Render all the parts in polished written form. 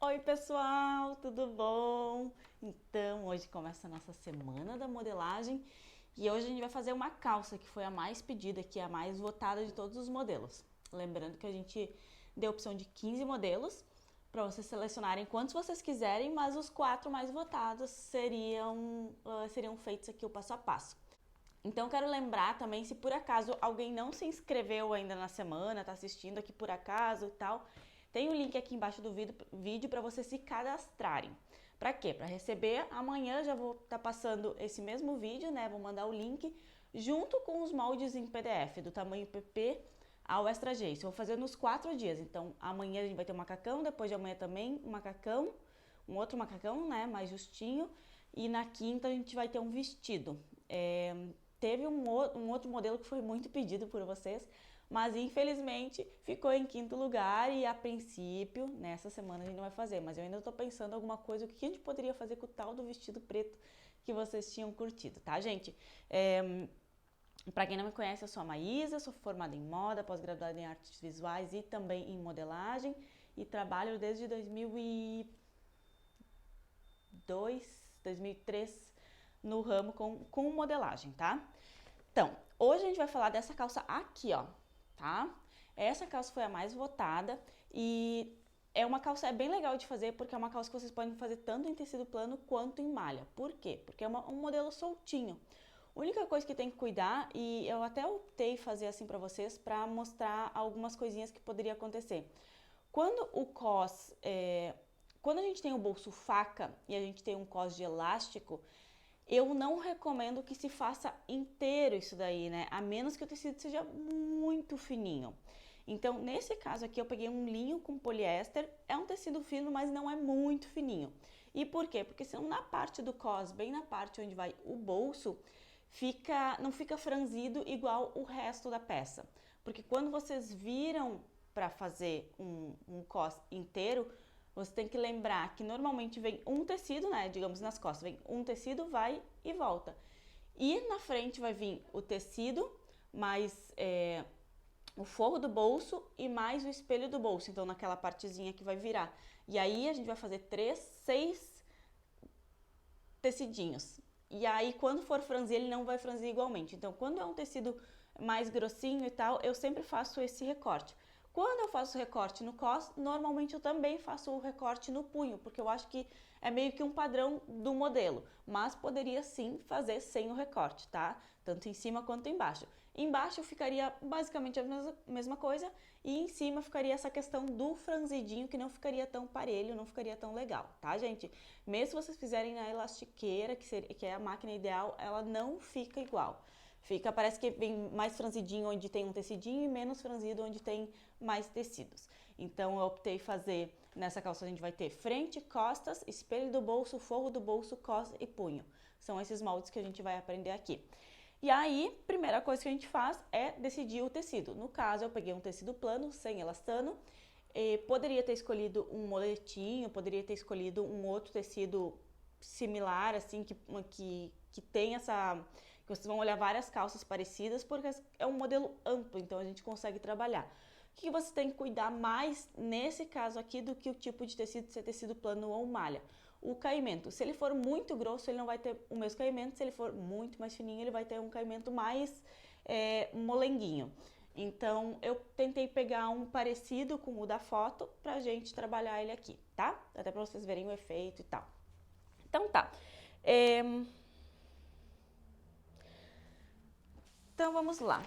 Oi pessoal, tudo bom? Então, hoje começa a nossa semana da modelagem e hoje a gente vai fazer uma calça que foi a mais pedida, que é a mais votada de todos os modelos. Lembrando que a gente deu a opção de 15 modelos para vocês selecionarem quantos vocês quiserem, mas os 4 mais votados seriam feitos aqui o passo a passo. Então, quero lembrar também, se por acaso alguém não se inscreveu ainda na semana, tá assistindo aqui por acaso e tal, tem um link aqui embaixo do vídeo para vocês se cadastrarem. Para quê? Para receber amanhã, já vou estar passando esse mesmo vídeo, né? Vou mandar o link junto com os moldes em PDF, do tamanho PP ao Extra G. Isso eu vou fazer nos 4 dias. Então, amanhã a gente vai ter um macacão, depois de amanhã também um macacão, um outro macacão, né? Mais justinho. E na quinta a gente vai ter um vestido. Teve um outro modelo que foi muito pedido por vocês, mas infelizmente ficou em quinto lugar e a princípio, nessa semana a gente não vai fazer, mas eu ainda tô pensando alguma coisa, o que a gente poderia fazer com o tal do vestido preto que vocês tinham curtido, tá, gente? Para quem não me conhece, eu sou a Maísa, sou formada em moda, pós-graduada em artes visuais e também em modelagem e trabalho desde 2003 no ramo com modelagem, tá? Então, hoje a gente vai falar dessa calça aqui, ó, tá? Essa calça foi a mais votada e é uma calça bem legal de fazer porque é uma calça que vocês podem fazer tanto em tecido plano quanto em malha. Por quê? Porque é um modelo soltinho. A única coisa que tem que cuidar, e eu até optei fazer assim pra vocês, pra mostrar algumas coisinhas que poderia acontecer. Quando o cos, quando a gente tem o bolso faca e a gente tem um cos de elástico, eu não recomendo que se faça inteiro isso daí, né? A menos que o tecido seja muito fininho. Então, nesse caso aqui, eu peguei um linho com poliéster. É um tecido fino, mas não é muito fininho. E por quê? Porque senão na parte do cos, bem na parte onde vai o bolso, não fica franzido igual o resto da peça. Porque quando vocês viram para fazer um cos inteiro, você tem que lembrar que normalmente vem um tecido, né? Digamos nas costas, vem um tecido, vai e volta. E na frente vai vir o tecido, mais o forro do bolso e mais o espelho do bolso. Então, naquela partezinha que vai virar. E aí a gente vai fazer 6 tecidinhos. E aí, quando for franzir, ele não vai franzir igualmente. Então, quando é um tecido mais grossinho e tal, eu sempre faço esse recorte. Quando eu faço recorte no cos, normalmente eu também faço o recorte no punho, porque eu acho que é meio que um padrão do modelo, mas poderia sim fazer sem o recorte, tá? Tanto em cima quanto embaixo. Embaixo ficaria basicamente a mesma coisa e em cima ficaria essa questão do franzidinho que não ficaria tão parelho, não ficaria tão legal, tá, gente? Mesmo se vocês fizerem na elastiqueira, que é a máquina ideal, ela não fica igual. Parece que vem mais franzidinho onde tem um tecidinho e menos franzido onde tem mais tecidos. Então eu optei fazer, nessa calça a gente vai ter frente, costas, espelho do bolso, forro do bolso, cos e punho. São esses moldes que a gente vai aprender aqui. E aí, primeira coisa que a gente faz é decidir o tecido. No caso, eu peguei um tecido plano, sem elastano. Poderia ter escolhido um moletinho, poderia ter escolhido um outro tecido similar, assim, que tem essa... que vocês vão olhar várias calças parecidas, porque é um modelo amplo, então a gente consegue trabalhar. O que você tem que cuidar mais nesse caso aqui do que o tipo de tecido, se é tecido plano ou malha? O caimento. Se ele for muito grosso, ele não vai ter o mesmo caimento. Se ele for muito mais fininho, ele vai ter um caimento mais molenguinho. Então, eu tentei pegar um parecido com o da foto pra gente trabalhar ele aqui, tá? Até pra vocês verem o efeito e tal. Então, tá. Então, vamos lá.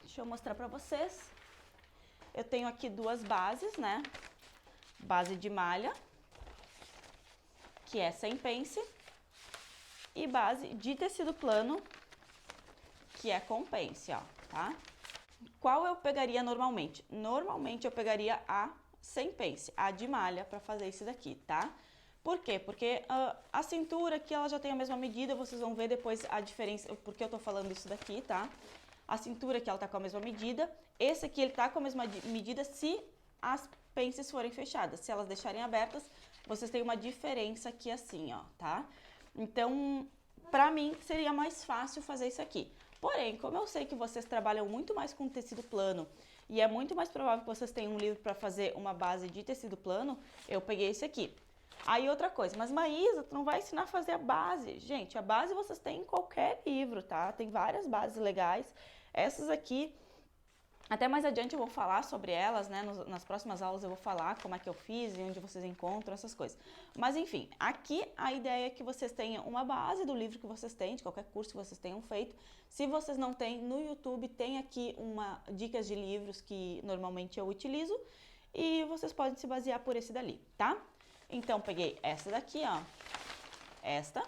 Deixa eu mostrar pra vocês. Eu tenho aqui 2 bases, né? Base de malha, que é sem pence, e base de tecido plano, que é com pence, ó, tá? Qual eu pegaria normalmente? Normalmente eu pegaria a sem pence, a de malha, pra fazer isso daqui, tá? Por quê? Porque a cintura aqui, ela já tem a mesma medida, vocês vão ver depois a diferença, porque eu tô falando isso daqui, tá? A cintura aqui, ela tá com a mesma medida, esse aqui, ele tá com a mesma medida se as pences forem fechadas. Se elas deixarem abertas, vocês têm uma diferença aqui assim, ó, tá? Então, pra mim, seria mais fácil fazer isso aqui. Porém, como eu sei que vocês trabalham muito mais com tecido plano e é muito mais provável que vocês tenham um livro para fazer uma base de tecido plano, eu peguei esse aqui. Aí outra coisa, mas Maísa, tu não vai ensinar a fazer a base. Gente, a base vocês têm em qualquer livro, tá? Tem várias bases legais. Essas aqui, até mais adiante eu vou falar sobre elas, né? Nas próximas aulas eu vou falar como é que eu fiz e onde vocês encontram essas coisas. Mas enfim, aqui a ideia é que vocês tenham uma base do livro que vocês têm, de qualquer curso que vocês tenham feito. Se vocês não têm, no YouTube tem aqui dicas de livros que normalmente eu utilizo e vocês podem se basear por esse dali, tá? Então, peguei essa daqui, ó, esta,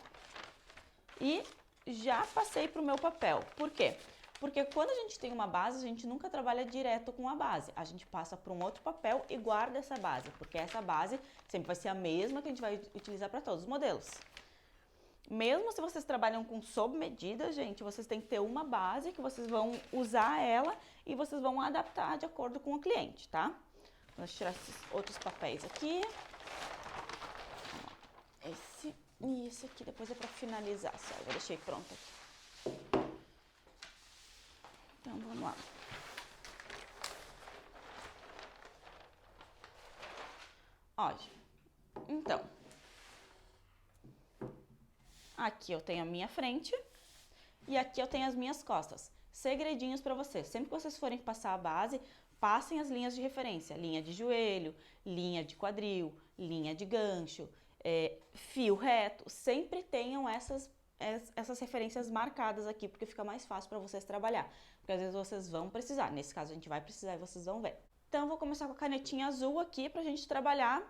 e já passei pro meu papel. Por quê? Porque quando a gente tem uma base, a gente nunca trabalha direto com a base. A gente passa para um outro papel e guarda essa base, porque essa base sempre vai ser a mesma que a gente vai utilizar para todos os modelos. Mesmo se vocês trabalham com sob medida, gente, vocês têm que ter uma base que vocês vão usar ela e vocês vão adaptar de acordo com o cliente, tá? Vou tirar esses outros papéis aqui. Esse e esse aqui depois é para finalizar, só. Eu deixei pronto aqui. Então, vamos lá. Ó, então, aqui eu tenho a minha frente e aqui eu tenho as minhas costas. Segredinhos para vocês. Sempre que vocês forem passar a base, passem as linhas de referência. Linha de joelho, linha de quadril, linha de gancho, fio reto. Sempre tenham essas referências marcadas aqui, porque fica mais fácil para vocês trabalhar. Porque às vezes vocês vão precisar. Nesse caso a gente vai precisar e vocês vão ver. Então eu vou começar com a canetinha azul aqui pra gente trabalhar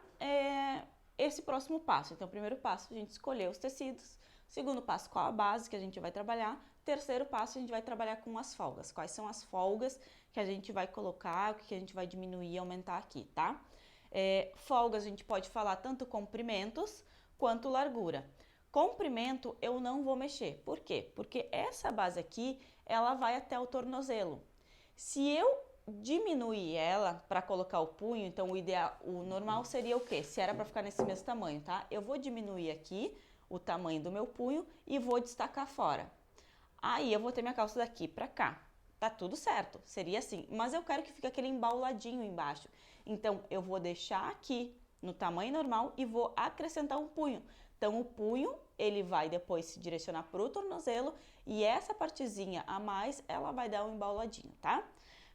esse próximo passo. Então o primeiro passo a gente escolher os tecidos. Segundo passo, qual a base que a gente vai trabalhar. Terceiro passo, a gente vai trabalhar com as folgas. Quais são as folgas que a gente vai colocar, o que a gente vai diminuir e aumentar aqui, tá? Folgas a gente pode falar tanto comprimentos quanto largura. Comprimento eu não vou mexer. Por quê? Porque essa base aqui, ela vai até o tornozelo. Se eu diminuir ela para colocar o punho, então o normal seria o quê? Se era para ficar nesse mesmo tamanho, tá? Eu vou diminuir aqui o tamanho do meu punho e vou destacar fora. Aí eu vou ter minha calça daqui para cá. Tá tudo certo, seria assim. Mas eu quero que fique aquele embauladinho embaixo. Então eu vou deixar aqui no tamanho normal e vou acrescentar um punho. Então o punho, ele vai depois se direcionar para o tornozelo e essa partezinha a mais, ela vai dar um embauladinho, tá?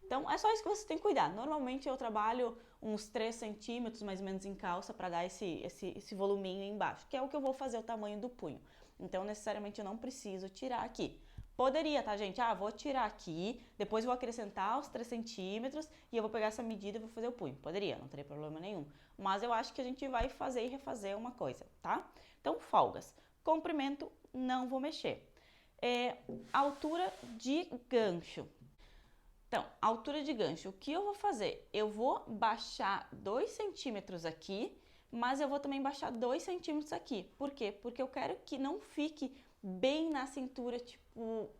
Então é só isso que você tem que cuidar. Normalmente eu trabalho uns 3 centímetros mais ou menos em calça para dar esse voluminho embaixo, que é o que eu vou fazer o tamanho do punho. Então necessariamente eu não preciso tirar aqui. Poderia, tá, gente? Vou tirar aqui, depois vou acrescentar os 3 centímetros e eu vou pegar essa medida e vou fazer o punho. Poderia, não teria problema nenhum. Mas eu acho que a gente vai fazer e refazer uma coisa, tá? Então, folgas. Comprimento, não vou mexer. Altura de gancho. Então, altura de gancho, o que eu vou fazer? Eu vou baixar 2 centímetros aqui, mas eu vou também baixar 2 centímetros aqui. Por quê? Porque eu quero que não fique bem na cintura, tipo...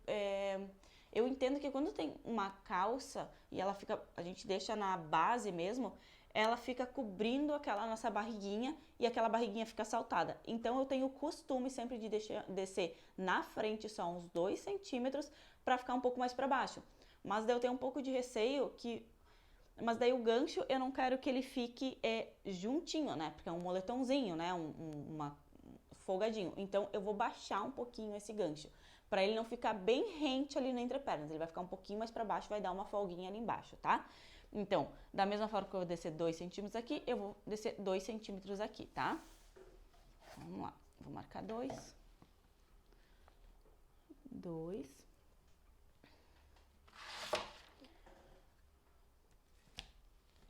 Eu entendo que quando tem uma calça e ela fica, a gente deixa na base mesmo, ela fica cobrindo aquela nossa barriguinha e aquela barriguinha fica saltada. Então eu tenho o costume sempre de descer na frente só uns 2 centímetros para ficar um pouco mais para baixo. Mas daí eu tenho um pouco de receio mas daí o gancho eu não quero que ele fique juntinho, né? Porque é um moletomzinho, né? Uma folgadinho. Então eu vou baixar um pouquinho esse gancho, para ele não ficar bem rente ali na entrepernas. Ele vai ficar um pouquinho mais para baixo, vai dar uma folguinha ali embaixo, tá? Então, da mesma forma que eu vou descer 2 centímetros aqui, eu vou descer 2 centímetros aqui, tá? Vamos lá, vou marcar 2. 2.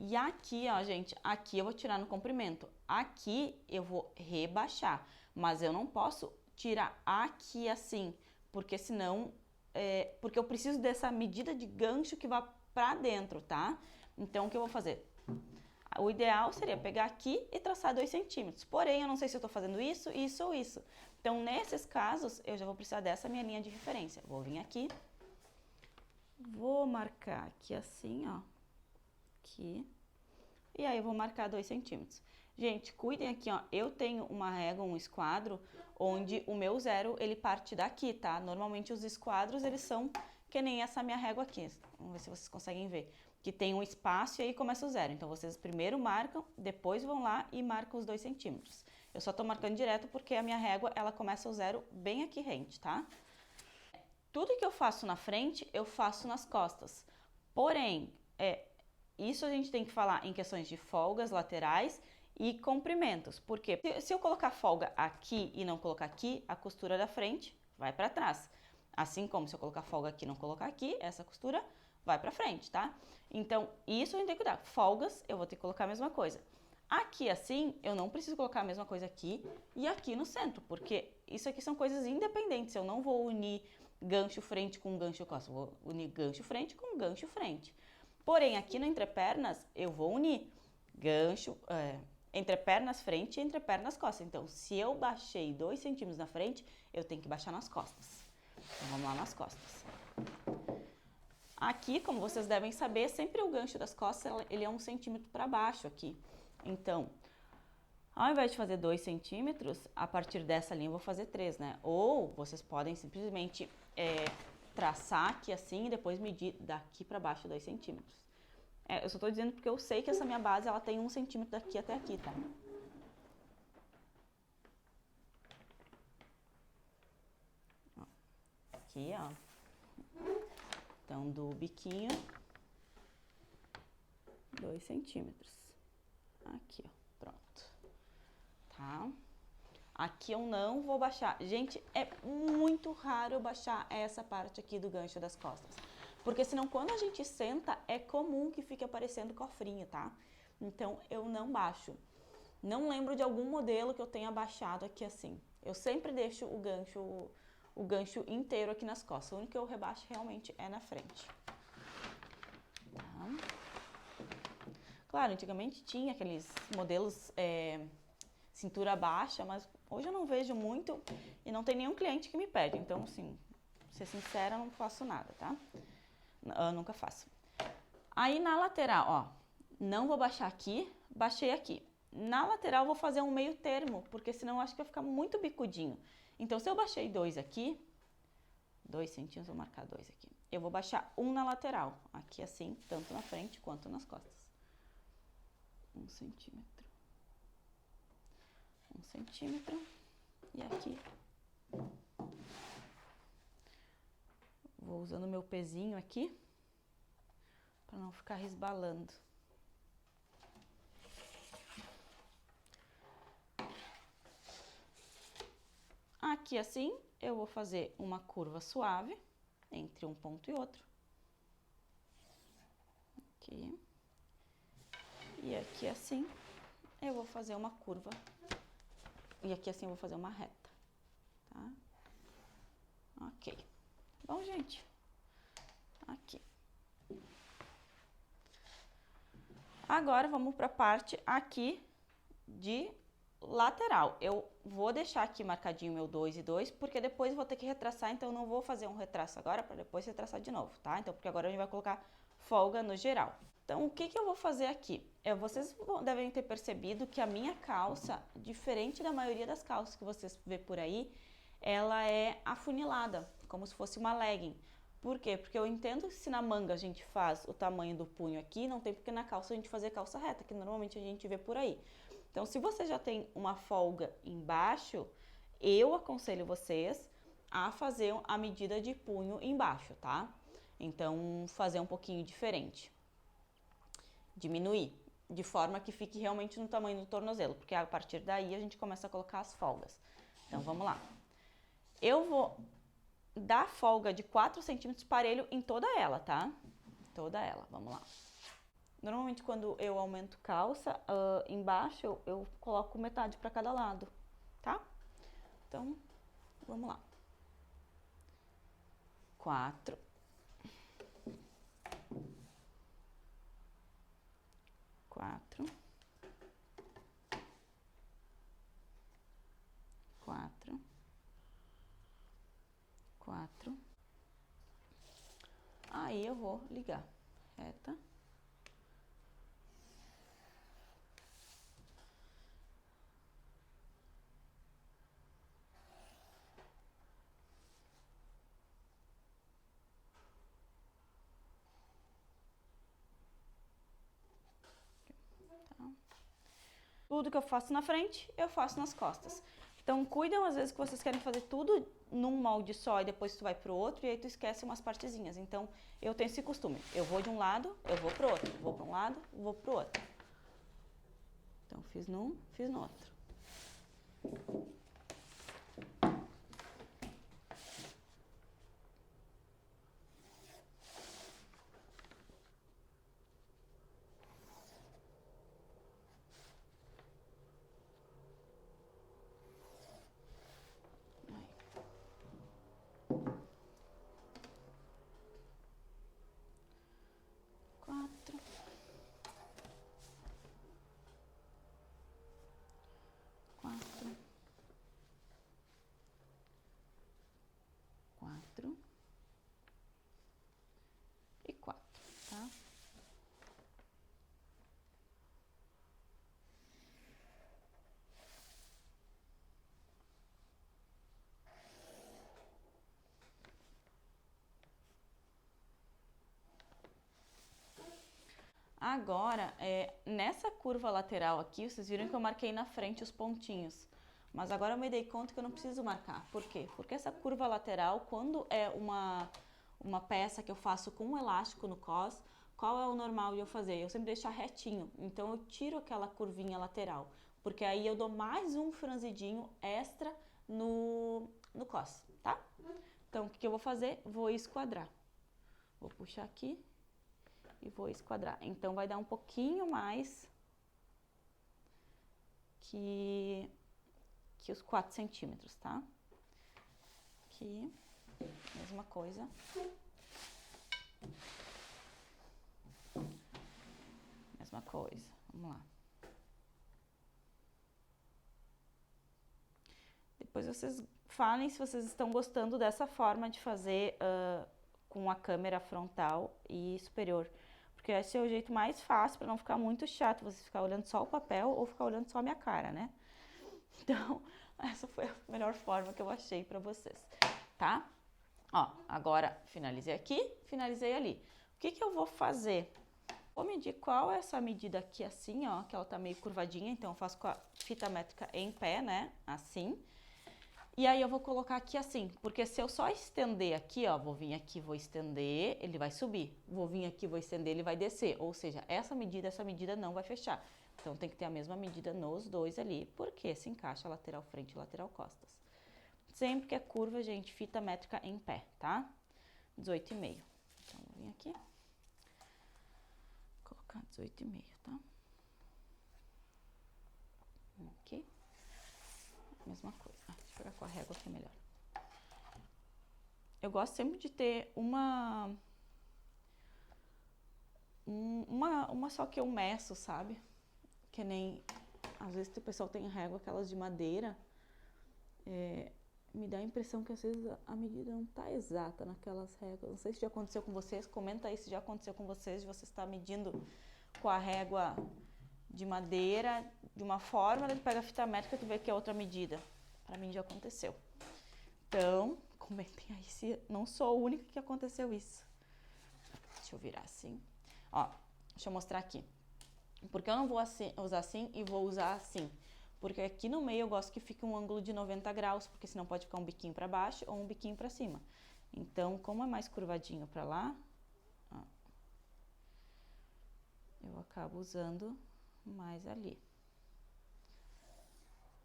E aqui, ó, gente, aqui eu vou tirar no comprimento. Aqui eu vou rebaixar, mas eu não posso tirar aqui assim, porque senão, porque eu preciso dessa medida de gancho que vá pra dentro, tá? Então, o que eu vou fazer? O ideal seria pegar aqui e traçar 2 centímetros. Porém, eu não sei se eu tô fazendo isso, isso ou isso. Então, nesses casos, eu já vou precisar dessa minha linha de referência. Vou vir aqui, vou marcar aqui assim, ó. Aqui. E aí eu vou marcar 2 centímetros. Gente, cuidem aqui, ó. Eu tenho uma régua, um esquadro, onde o meu zero, ele parte daqui, tá? Normalmente os esquadros, eles são que nem essa minha régua aqui. Vamos ver se vocês conseguem ver. que tem um espaço e aí começa o zero. Então, vocês primeiro marcam, depois vão lá e marcam os 2 centímetros. Eu só tô marcando direto porque a minha régua, ela começa o zero bem aqui rente, tá? Tudo que eu faço na frente, eu faço nas costas. Porém, isso a gente tem que falar em questões de folgas laterais e comprimentos. Porque se eu colocar folga aqui e não colocar aqui, a costura da frente vai para trás. Assim como se eu colocar folga aqui e não colocar aqui, essa costura vai para frente, tá? Então, isso a gente tem que cuidar. Folgas, eu vou ter que colocar a mesma coisa. Aqui assim, eu não preciso colocar a mesma coisa aqui e aqui no centro, porque isso aqui são coisas independentes. Eu não vou unir gancho frente com gancho costa, vou unir gancho frente com gancho frente. Porém, aqui no entrepernas, eu vou unir gancho, entrepernas frente e entrepernas costas. Então, se eu baixei 2 centímetros na frente, eu tenho que baixar nas costas. Então, vamos lá nas costas. Aqui, como vocês devem saber, sempre o gancho das costas, ele é 1 centímetro para baixo aqui. Então, ao invés de fazer 2 centímetros, a partir dessa linha eu vou fazer 3, né? Ou vocês podem simplesmente traçar aqui assim e depois medir daqui para baixo 2 centímetros. Eu só tô dizendo porque eu sei que essa minha base, ela tem 1 centímetro daqui até aqui, tá? Aqui, ó. Então, do biquinho, 2 centímetros. Aqui, ó, pronto. Tá? Aqui eu não vou baixar. Gente, é muito raro eu baixar essa parte aqui do gancho das costas. Porque senão quando a gente senta, é comum que fique aparecendo cofrinho, tá? Então, eu não baixo. Não lembro de algum modelo que eu tenha baixado aqui assim. Eu sempre deixo o gancho inteiro aqui nas costas. O único que eu rebaixo realmente é na frente. Tá? Claro, antigamente tinha aqueles modelos cintura baixa, mas hoje eu não vejo muito e não tem nenhum cliente que me pede. Então, assim, pra ser sincera, eu não faço nada, tá? Eu nunca faço. Aí na lateral, ó, não vou baixar aqui, baixei aqui. Na lateral eu vou fazer um meio termo, porque senão eu acho que vai ficar muito bicudinho. Então, se eu baixei 2 aqui, 2 centímetros, vou marcar 2 aqui. Eu vou baixar 1 na lateral, aqui assim, tanto na frente quanto nas costas. 1 centímetro. 1 centímetro. E aqui. Vou usando meu pezinho aqui, para não ficar resbalando. Aqui assim, eu vou fazer uma curva suave entre um ponto e outro. Aqui. E aqui assim, eu vou fazer uma curva. E aqui assim eu vou fazer uma reta, tá? Ok. Bom, gente, aqui. Agora, vamos para a parte aqui de lateral. Eu vou deixar aqui marcadinho meu 2 e 2, porque depois eu vou ter que retraçar, então eu não vou fazer um retraço agora, para depois retraçar de novo, tá? Então, porque agora a gente vai colocar folga no geral. Então, o que eu vou fazer aqui? Vocês devem ter percebido que a minha calça, diferente da maioria das calças que vocês vê por aí, ela é afunilada, como se fosse uma legging. Por quê? Porque eu entendo que se na manga a gente faz o tamanho do punho aqui, não tem porque na calça a gente fazer calça reta, que normalmente a gente vê por aí. Então, se você já tem uma folga embaixo, eu aconselho vocês a fazer a medida de punho embaixo, tá? Então, fazer um pouquinho diferente. Diminuir, de forma que fique realmente no tamanho do tornozelo, porque a partir daí a gente começa a colocar as folgas. Então, vamos lá. Eu vou dar folga de 4 centímetros parelho em toda ela, tá? Toda ela, vamos lá. Normalmente, quando eu aumento calça, embaixo eu coloco metade para cada lado, tá? Então, vamos lá. 4. 4. 4. 4. Aí eu vou ligar. Reta. Tudo que eu faço na frente, eu faço nas costas. Então, cuidam às vezes que vocês querem fazer tudo num molde só e depois tu vai pro outro e aí tu esquece umas partezinhas. Então, eu tenho esse costume. Eu vou de um lado, eu vou pro outro. Vou para um lado, vou pro outro. Então, fiz num, fiz no outro. Quatro. Quatro. Quatro. E quatro, tá? Agora, nessa curva lateral aqui, vocês viram que eu marquei na frente os pontinhos. Mas agora eu me dei conta que eu não preciso marcar. Por quê? Porque essa curva lateral, quando é uma peça que eu faço com um elástico no cos, qual é o normal de eu fazer? Eu sempre deixar retinho. Então, eu tiro aquela curvinha lateral. Porque aí eu dou mais um franzidinho extra no cos, tá? Então, o que eu vou fazer? Vou esquadrar. Vou puxar aqui e vou esquadrar. Então, vai dar um pouquinho mais que os 4 centímetros, tá? Aqui, mesma coisa. Mesma coisa, vamos lá. Depois vocês falem se vocês estão gostando dessa forma de fazer com a câmera frontal e superior. Porque esse é o jeito mais fácil para não ficar muito chato você ficar olhando só o papel ou ficar olhando só a minha cara, né? Então, essa foi a melhor forma que eu achei para vocês, tá? Ó, agora finalizei aqui, finalizei ali. O que que eu vou fazer? Vou medir qual é essa medida aqui assim, ó, que ela tá meio curvadinha, então eu faço com a fita métrica em pé, né? Assim. E aí eu vou colocar aqui assim, porque se eu só estender aqui, ó, vou vir aqui, vou estender, ele vai subir. Vou vir aqui, vou estender, ele vai descer. Ou seja, essa medida não vai fechar. Então tem que ter a mesma medida nos dois ali, porque se encaixa lateral frente e lateral costas. Sempre que é curva, gente, fita métrica em pé, tá? 18,5. Então vou vir aqui. Colocar 18,5, tá? Aqui. Mesma coisa. Deixa eu pegar com a régua que é melhor. Eu gosto sempre de ter uma só que eu meço, sabe? Que nem, às vezes o pessoal tem régua, aquelas de madeira, me dá a impressão que às vezes a medida não tá exata naquelas réguas. Não sei se já aconteceu com vocês, comenta aí se já aconteceu com vocês, de você estar medindo com a régua de madeira de uma forma, daí tu pega a fita métrica e tu vê que é outra medida. Pra mim já aconteceu. Então, comentem aí se não sou a única que aconteceu isso. Deixa eu virar assim. Ó, deixa eu mostrar aqui. Porque eu não vou usar assim e vou usar assim. Porque aqui no meio eu gosto que fique um ângulo de 90 graus, porque senão pode ficar um biquinho pra baixo ou um biquinho pra cima. Então, como é mais curvadinho pra lá, ó, eu acabo usando mais ali.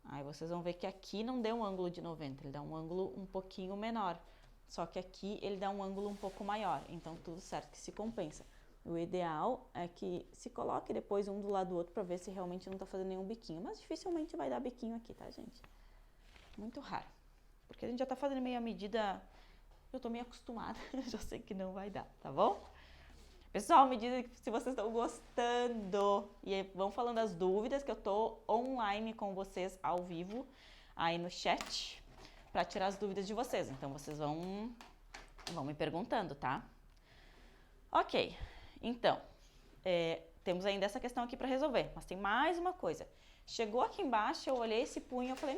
Aí vocês vão ver que aqui não deu um ângulo de 90, ele dá um ângulo um pouquinho menor. Só que aqui ele dá um ângulo um pouco maior, então tudo certo que se compensa. O ideal é que se coloque depois um do lado do outro pra ver se realmente não tá fazendo nenhum biquinho. Mas dificilmente vai dar biquinho aqui, tá, gente? Muito raro. Porque a gente já tá fazendo meio a medida, eu tô meio acostumada, já sei que não vai dar, tá bom? Pessoal, me dizem se vocês estão gostando. E aí, vão falando as dúvidas, que eu tô online com vocês ao vivo aí no chat para tirar as dúvidas de vocês. Então, vocês vão me perguntando, tá? Ok, então, temos ainda essa questão aqui para resolver, mas tem mais uma coisa. Chegou aqui embaixo, eu olhei esse punho e falei,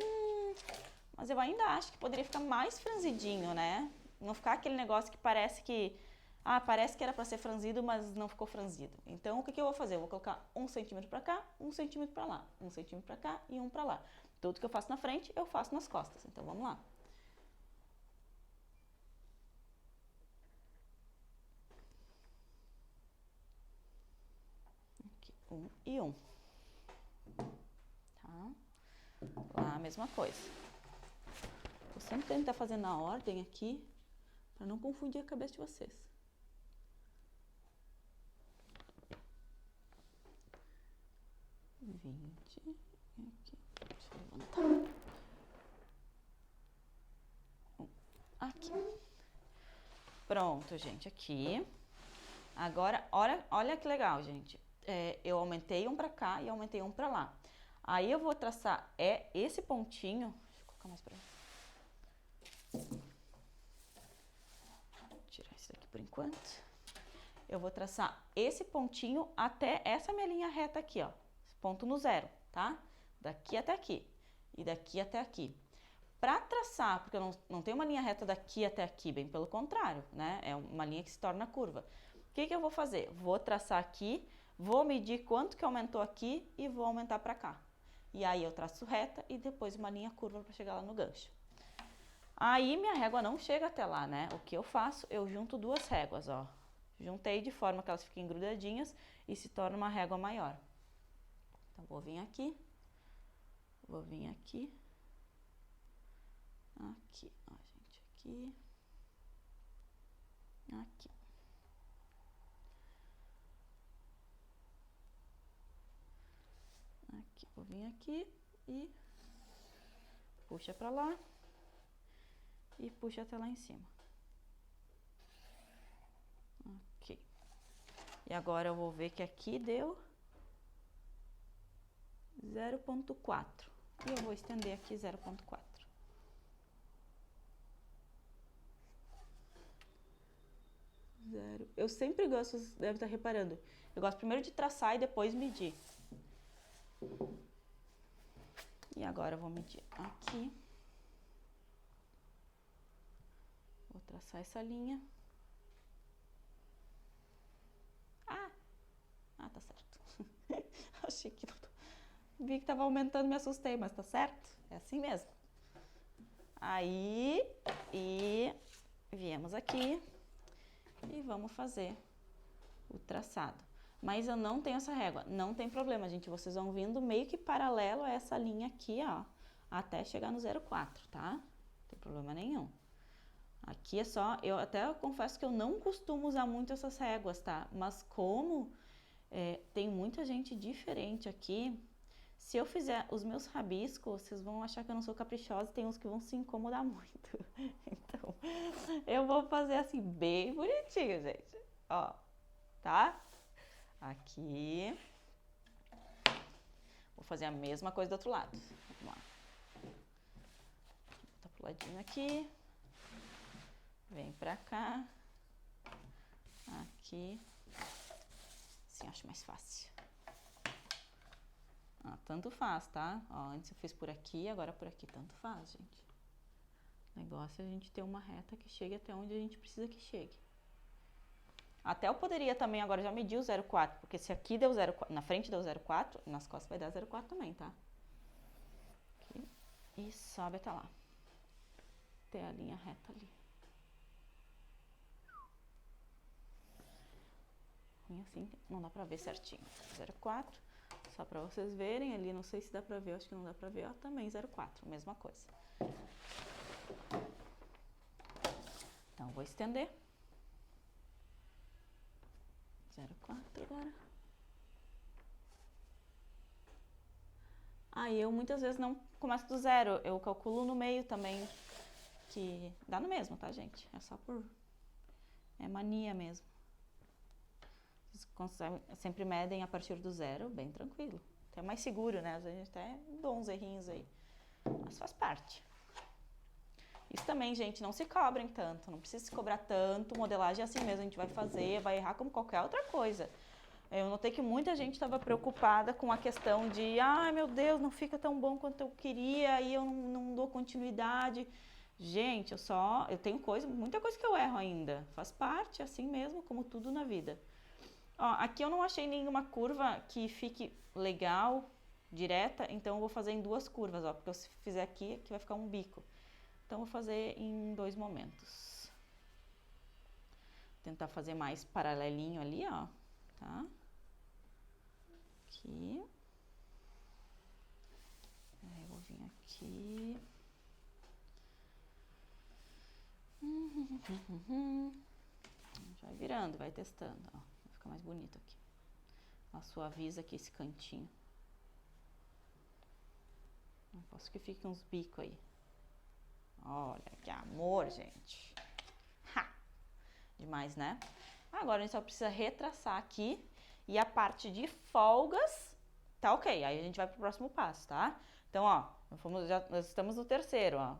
mas eu ainda acho que poderia ficar mais franzidinho, né? Não ficar aquele negócio que parece que Ah, parece que era para ser franzido, mas não ficou franzido. Então, o que que eu vou fazer? Eu vou colocar 1 centímetro para cá, 1 centímetro para lá, 1 centímetro para cá e 1 para lá. Tudo que eu faço na frente, eu faço nas costas. Então, vamos lá. Aqui, 1 e 1. Tá? Lá, a mesma coisa. Vou sempre tentar fazer na ordem aqui, para não confundir a cabeça de vocês. Aqui, deixa eu levantar. Aqui. Pronto, gente, aqui. Agora, olha que legal, gente. Eu aumentei um pra cá e aumentei um pra lá. Aí eu vou traçar esse pontinho. Deixa eu colocar mais pra lá. Vou tirar isso daqui por enquanto. Eu vou traçar esse pontinho até essa minha linha reta aqui, ó. Ponto no zero, tá? Daqui até aqui. E daqui até aqui. Pra traçar, porque eu não tenho uma linha reta daqui até aqui, bem pelo contrário, né? É uma linha que se torna curva. O que que eu vou fazer? Vou traçar aqui, vou medir quanto que aumentou aqui e vou aumentar pra cá. E aí eu traço reta e depois uma linha curva para chegar lá no gancho. Aí minha régua não chega até lá, né? O que eu faço? Eu junto duas réguas, ó. Juntei de forma que elas fiquem grudadinhas e se torna uma régua maior. Então, vou vir aqui, aqui, ó, gente, aqui, aqui. Aqui, vou vir aqui e puxa pra lá e puxa até lá em cima. Ok. E agora eu vou ver que aqui deu 0,4 e eu vou estender aqui 0,4. Eu sempre gosto, vocês devem estar reparando, eu gosto primeiro de traçar e depois medir. E agora eu vou medir aqui. Vou traçar essa linha. Ah, tá certo. Achei que não. Vi que tava aumentando, me assustei, mas tá certo? É assim mesmo. Aí, viemos aqui e vamos fazer o traçado. Mas eu não tenho essa régua, não tem problema, gente. Vocês vão vindo meio que paralelo a essa linha aqui, ó, até chegar no 0,4, tá? Não tem problema nenhum. Aqui é só, eu até confesso que eu não costumo usar muito essas réguas, tá? Mas como tem muita gente diferente aqui, se eu fizer os meus rabiscos, vocês vão achar que eu não sou caprichosa, tem uns que vão se incomodar muito. Então, eu vou fazer assim, bem bonitinho, gente. Ó, tá? Aqui. Vou fazer a mesma coisa do outro lado. Vamos lá. Tá pro ladinho aqui. Vem pra cá. Aqui. Assim, acho mais fácil. Tanto faz, tá? Ó, antes eu fiz por aqui, agora por aqui. Tanto faz, gente. O negócio é a gente ter uma reta que chegue até onde a gente precisa que chegue. Até eu poderia também agora já medir o 0,4, porque se aqui deu 0,4, na frente deu 0,4, nas costas vai dar 0,4 também, tá? Aqui, e sobe até lá. Até a linha reta ali. E assim não dá pra ver certinho. 0,4, só pra vocês verem ali, não sei se dá pra ver, acho que não dá pra ver, ó, também 0,4, mesma coisa. Então, vou estender. 0,4 agora. Aí eu muitas vezes não começo do zero, eu calculo no meio também, que dá no mesmo, tá, gente? É só por... é mania mesmo. Vocês sempre medem a partir do zero, bem tranquilo. Até mais seguro, né? Às vezes a gente até dá uns errinhos aí, mas faz parte. Isso também, gente, não se cobrem tanto, não precisa se cobrar tanto, modelagem é assim mesmo, a gente vai fazer, vai errar como qualquer outra coisa. Eu notei que muita gente estava preocupada com a questão de, ai meu Deus, não fica tão bom quanto eu queria, aí eu não dou continuidade. Gente, eu tenho muita coisa que eu erro ainda. Faz parte, assim mesmo, como tudo na vida. Ó, aqui eu não achei nenhuma curva que fique legal, direta, então eu vou fazer em 2 curvas, ó. Porque se fizer aqui vai ficar um bico. Então eu vou fazer em 2 momentos. Tentar fazer mais paralelinho ali, ó, tá? Aqui. Aí eu vou vir aqui. Vai virando, vai testando, ó. Vai ficar mais bonito aqui. Ó, suaviza aqui esse cantinho. Não posso que fique uns bicos aí. Olha, que amor, gente. Ha! Demais, né? Agora a gente só precisa retraçar aqui. E a parte de folgas tá ok. Aí a gente vai pro próximo passo, tá? Então, ó, nós estamos no terceiro, ó.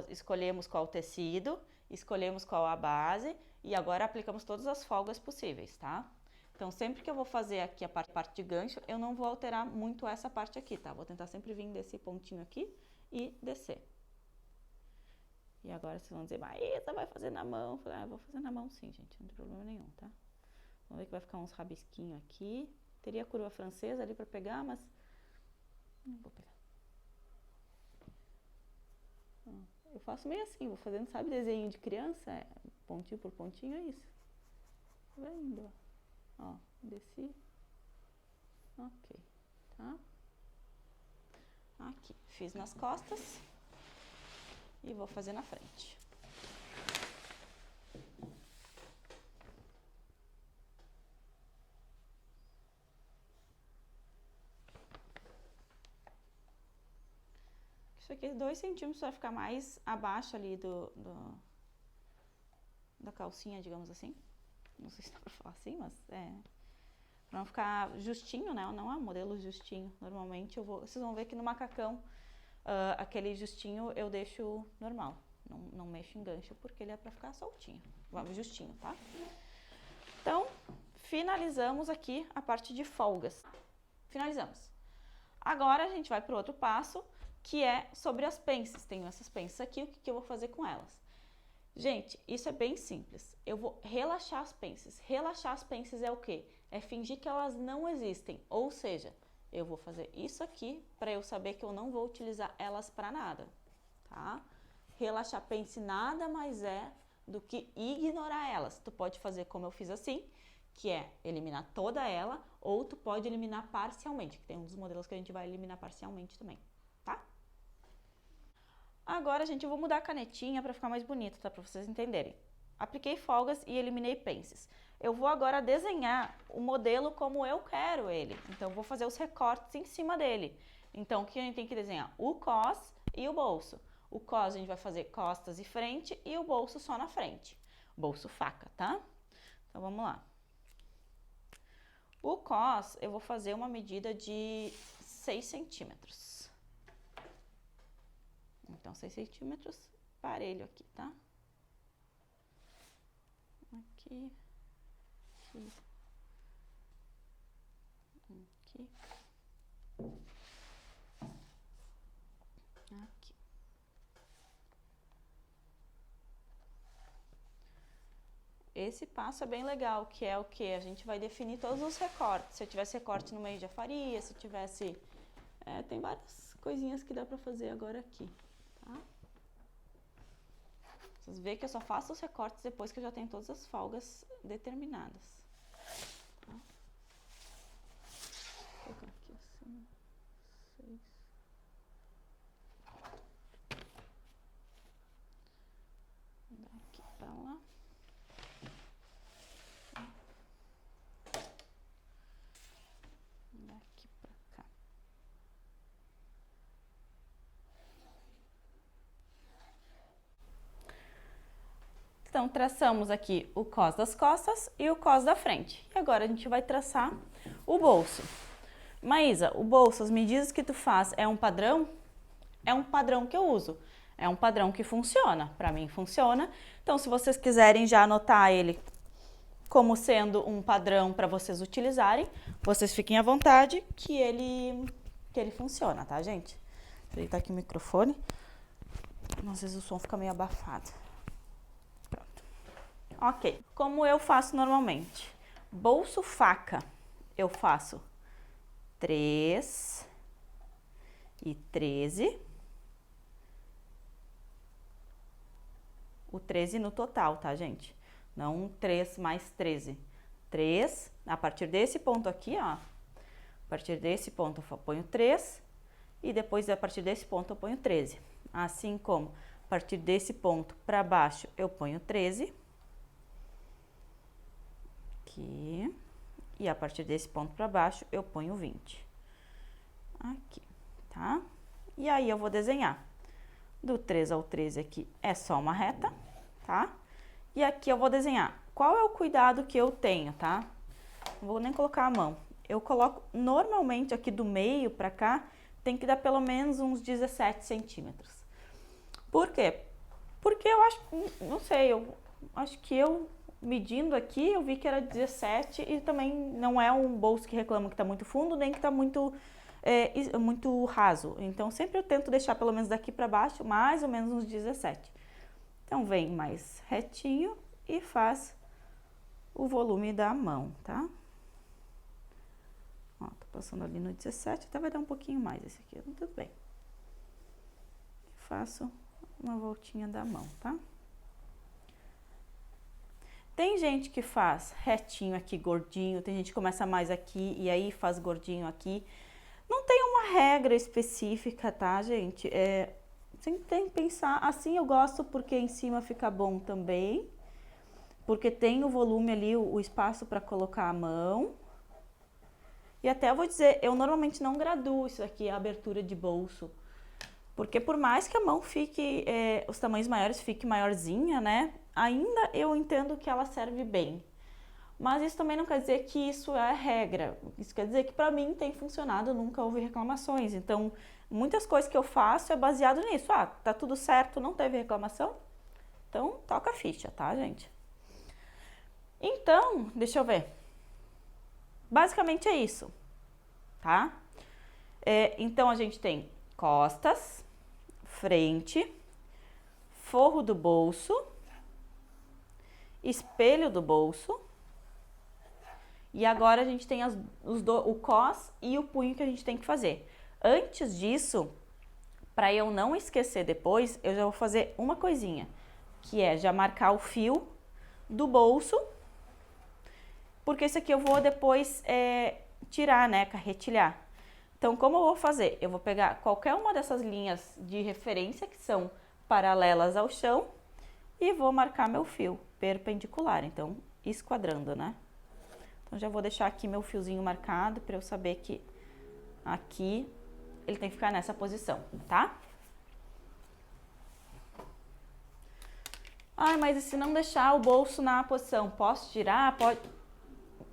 Escolhemos qual tecido, escolhemos qual a base e agora aplicamos todas as folgas possíveis, tá? Então, sempre que eu vou fazer aqui a parte de gancho, eu não vou alterar muito essa parte aqui, tá? Vou tentar sempre vir desse pontinho aqui e descer. E agora vocês vão dizer, Maísa, vai fazer na mão. Eu falei, vou fazer na mão sim, gente, não tem problema nenhum, tá? Vamos ver que vai ficar uns rabisquinhos aqui. Teria a curva francesa ali pra pegar, mas não vou pegar. Eu faço meio assim, vou fazendo, sabe, desenho de criança? Pontinho por pontinho, é isso. Vai indo, ó. Ó, desci. Ok, tá? Aqui, fiz nas costas. E vou fazer na frente. Isso aqui, 2 centímetros vai ficar mais abaixo ali da calcinha, digamos assim. Não sei se dá pra falar assim, mas pra não ficar justinho, né? Não é um modelo justinho. Normalmente vocês vão ver que no macacão, aquele justinho eu deixo normal. Não mexo em gancho, porque ele é pra ficar soltinho, justinho, tá? Então, finalizamos aqui a parte de folgas. Finalizamos. Agora a gente vai pro outro passo, que é sobre as pences. Tenho essas pences aqui, o que eu vou fazer com elas? Gente, isso é bem simples. Eu vou relaxar as pences. Relaxar as pences é o quê? É fingir que elas não existem. Ou seja, eu vou fazer isso aqui para eu saber que eu não vou utilizar elas para nada, tá? Relaxar pence nada mais é do que ignorar elas. Tu pode fazer como eu fiz assim, que é eliminar toda ela, ou tu pode eliminar parcialmente, que tem um dos modelos que a gente vai eliminar parcialmente também, tá? Agora, gente, eu vou mudar a canetinha para ficar mais bonito, tá? Para vocês entenderem. Apliquei folgas e eliminei pences. Eu vou agora desenhar o modelo como eu quero ele. Então, eu vou fazer os recortes em cima dele. Então, o que a gente tem que desenhar? O cos e o bolso. O cos a gente vai fazer costas e frente e o bolso só na frente. Bolso faca, tá? Então, vamos lá. O cos, eu vou fazer uma medida de 6 centímetros. Então, 6 centímetros, parelho aqui, tá? Aqui, aqui, aqui, aqui. Esse passo é bem legal, que é o que? A gente vai definir todos os recortes. Se eu tivesse recorte no meio, já faria. Se tivesse... tem várias coisinhas que dá pra fazer agora aqui, tá? Vocês veem que eu só faço os recortes depois que eu já tenho todas as folgas determinadas. Tá? Vou colocar aqui assim, 6. Daqui pra lá. Daqui pra cá. Então, traçamos aqui o cos das costas e o cos da frente. E agora a gente vai traçar o bolso. Maísa, o bolso, as medidas que tu faz é um padrão? É um padrão que eu uso. É um padrão que funciona. Para mim funciona. Então, se vocês quiserem já anotar ele como sendo um padrão para vocês utilizarem, vocês fiquem à vontade que ele funciona, tá, gente? Vou deitar aqui o microfone. Às vezes o som fica meio abafado. Pronto. Ok. Como eu faço normalmente? Bolso faca, eu faço 3 e 13. O 13 no total, tá, gente? Não 3 mais 13. 3, a partir desse ponto aqui, ó. A partir desse ponto eu ponho 3 e depois a partir desse ponto eu ponho 13. Assim como a partir desse ponto para baixo eu ponho 13. Aqui. E a partir desse ponto para baixo eu ponho 20. Aqui, tá? E aí eu vou desenhar. Do 3 ao 13 aqui é só uma reta, tá? E aqui eu vou desenhar. Qual é o cuidado que eu tenho, tá? Não vou nem colocar a mão. Eu coloco normalmente aqui do meio pra cá, tem que dar pelo menos uns 17 centímetros. Por quê? Porque eu acho, não sei, eu acho que eu medindo aqui, eu vi que era 17 e também não é um bolso que reclama que tá muito fundo, nem que tá muito raso. Então, sempre eu tento deixar pelo menos daqui para baixo, mais ou menos uns 17. Então, vem mais retinho e faz o volume da mão, tá? Ó, tô passando ali no 17, até vai dar um pouquinho mais esse aqui, tudo bem. Faço uma voltinha da mão, tá? Tem gente que faz retinho aqui, gordinho, tem gente que começa mais aqui e aí faz gordinho aqui. Não tem uma regra específica, tá, gente? Sempre tem que pensar, assim eu gosto porque em cima fica bom também, porque tem o volume ali, o espaço para colocar a mão. E até eu vou dizer, eu normalmente não graduo isso aqui, a abertura de bolso, porque por mais que a mão fique, os tamanhos maiores fique maiorzinha, né? Ainda eu entendo que ela serve bem. Mas isso também não quer dizer que isso é regra. Isso quer dizer que para mim tem funcionado, nunca houve reclamações. Então, muitas coisas que eu faço é baseado nisso. Ah, tá tudo certo, não teve reclamação? Então, toca a ficha, tá, gente? Então, deixa eu ver. Basicamente é isso, tá? Então, a gente tem costas, frente, forro do bolso, espelho do bolso. E agora a gente tem o cos e o punho que a gente tem que fazer. Antes disso, para eu não esquecer depois, eu já vou fazer uma coisinha, que é já marcar o fio do bolso, porque esse aqui eu vou depois tirar, né, carretilhar. Então, como eu vou fazer? Eu vou pegar qualquer uma dessas linhas de referência que são paralelas ao chão e vou marcar meu fio perpendicular, então esquadrando, né? Então, já vou deixar aqui meu fiozinho marcado para eu saber que aqui ele tem que ficar nessa posição, tá? Ai, mas e se não deixar o bolso na posição? Posso tirar? Pode.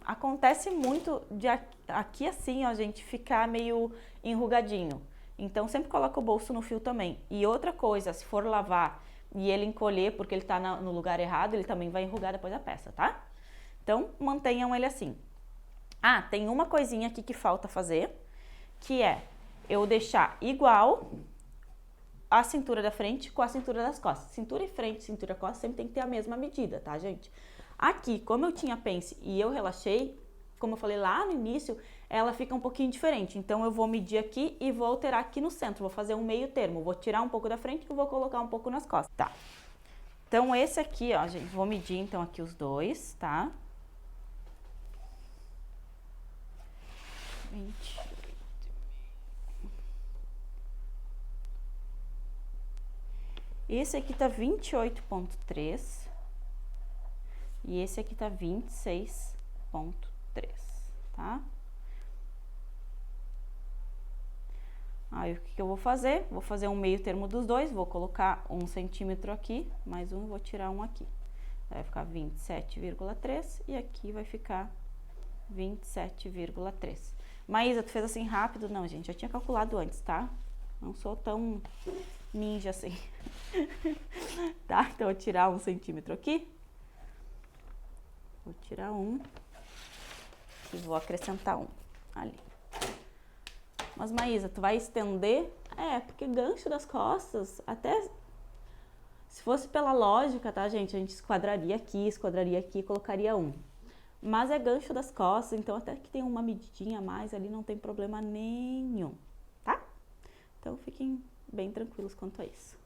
Acontece muito de aqui assim, ó, gente, ficar meio enrugadinho. Então, sempre coloca o bolso no fio também. E outra coisa, se for lavar e ele encolher porque ele tá no lugar errado, ele também vai enrugar depois da peça, tá? Então, mantenham ele assim. Ah, tem uma coisinha aqui que falta fazer, que é eu deixar igual a cintura da frente com a cintura das costas. Cintura e frente, cintura e costas sempre tem que ter a mesma medida, tá, gente? Aqui, como eu tinha pence e eu relaxei, como eu falei lá no início, ela fica um pouquinho diferente. Então, eu vou medir aqui e vou alterar aqui no centro. Vou fazer um meio termo. Vou tirar um pouco da frente e vou colocar um pouco nas costas. Tá. Então, esse aqui, ó, gente, vou medir então aqui os dois, tá? 28. Esse aqui tá 28,3 e esse aqui tá 26,3, tá? Aí, o que eu vou fazer? Vou fazer um meio termo dos dois, vou colocar 1 centímetro aqui, mais um, vou tirar um aqui. Vai ficar 27,3 e aqui vai ficar 27,3. Maísa, tu fez assim rápido? Não, gente, eu tinha calculado antes, tá? Não sou tão ninja assim. Tá? Então, eu vou tirar 1 centímetro aqui. Vou tirar um. E vou acrescentar um ali. Mas, Maísa, tu vai estender? Porque gancho das costas, até Se fosse pela lógica, tá, gente? A gente esquadraria aqui, colocaria 1. Mas é gancho das costas, então até que tem uma medidinha a mais ali, não tem problema nenhum, tá? Então fiquem bem tranquilos quanto a isso.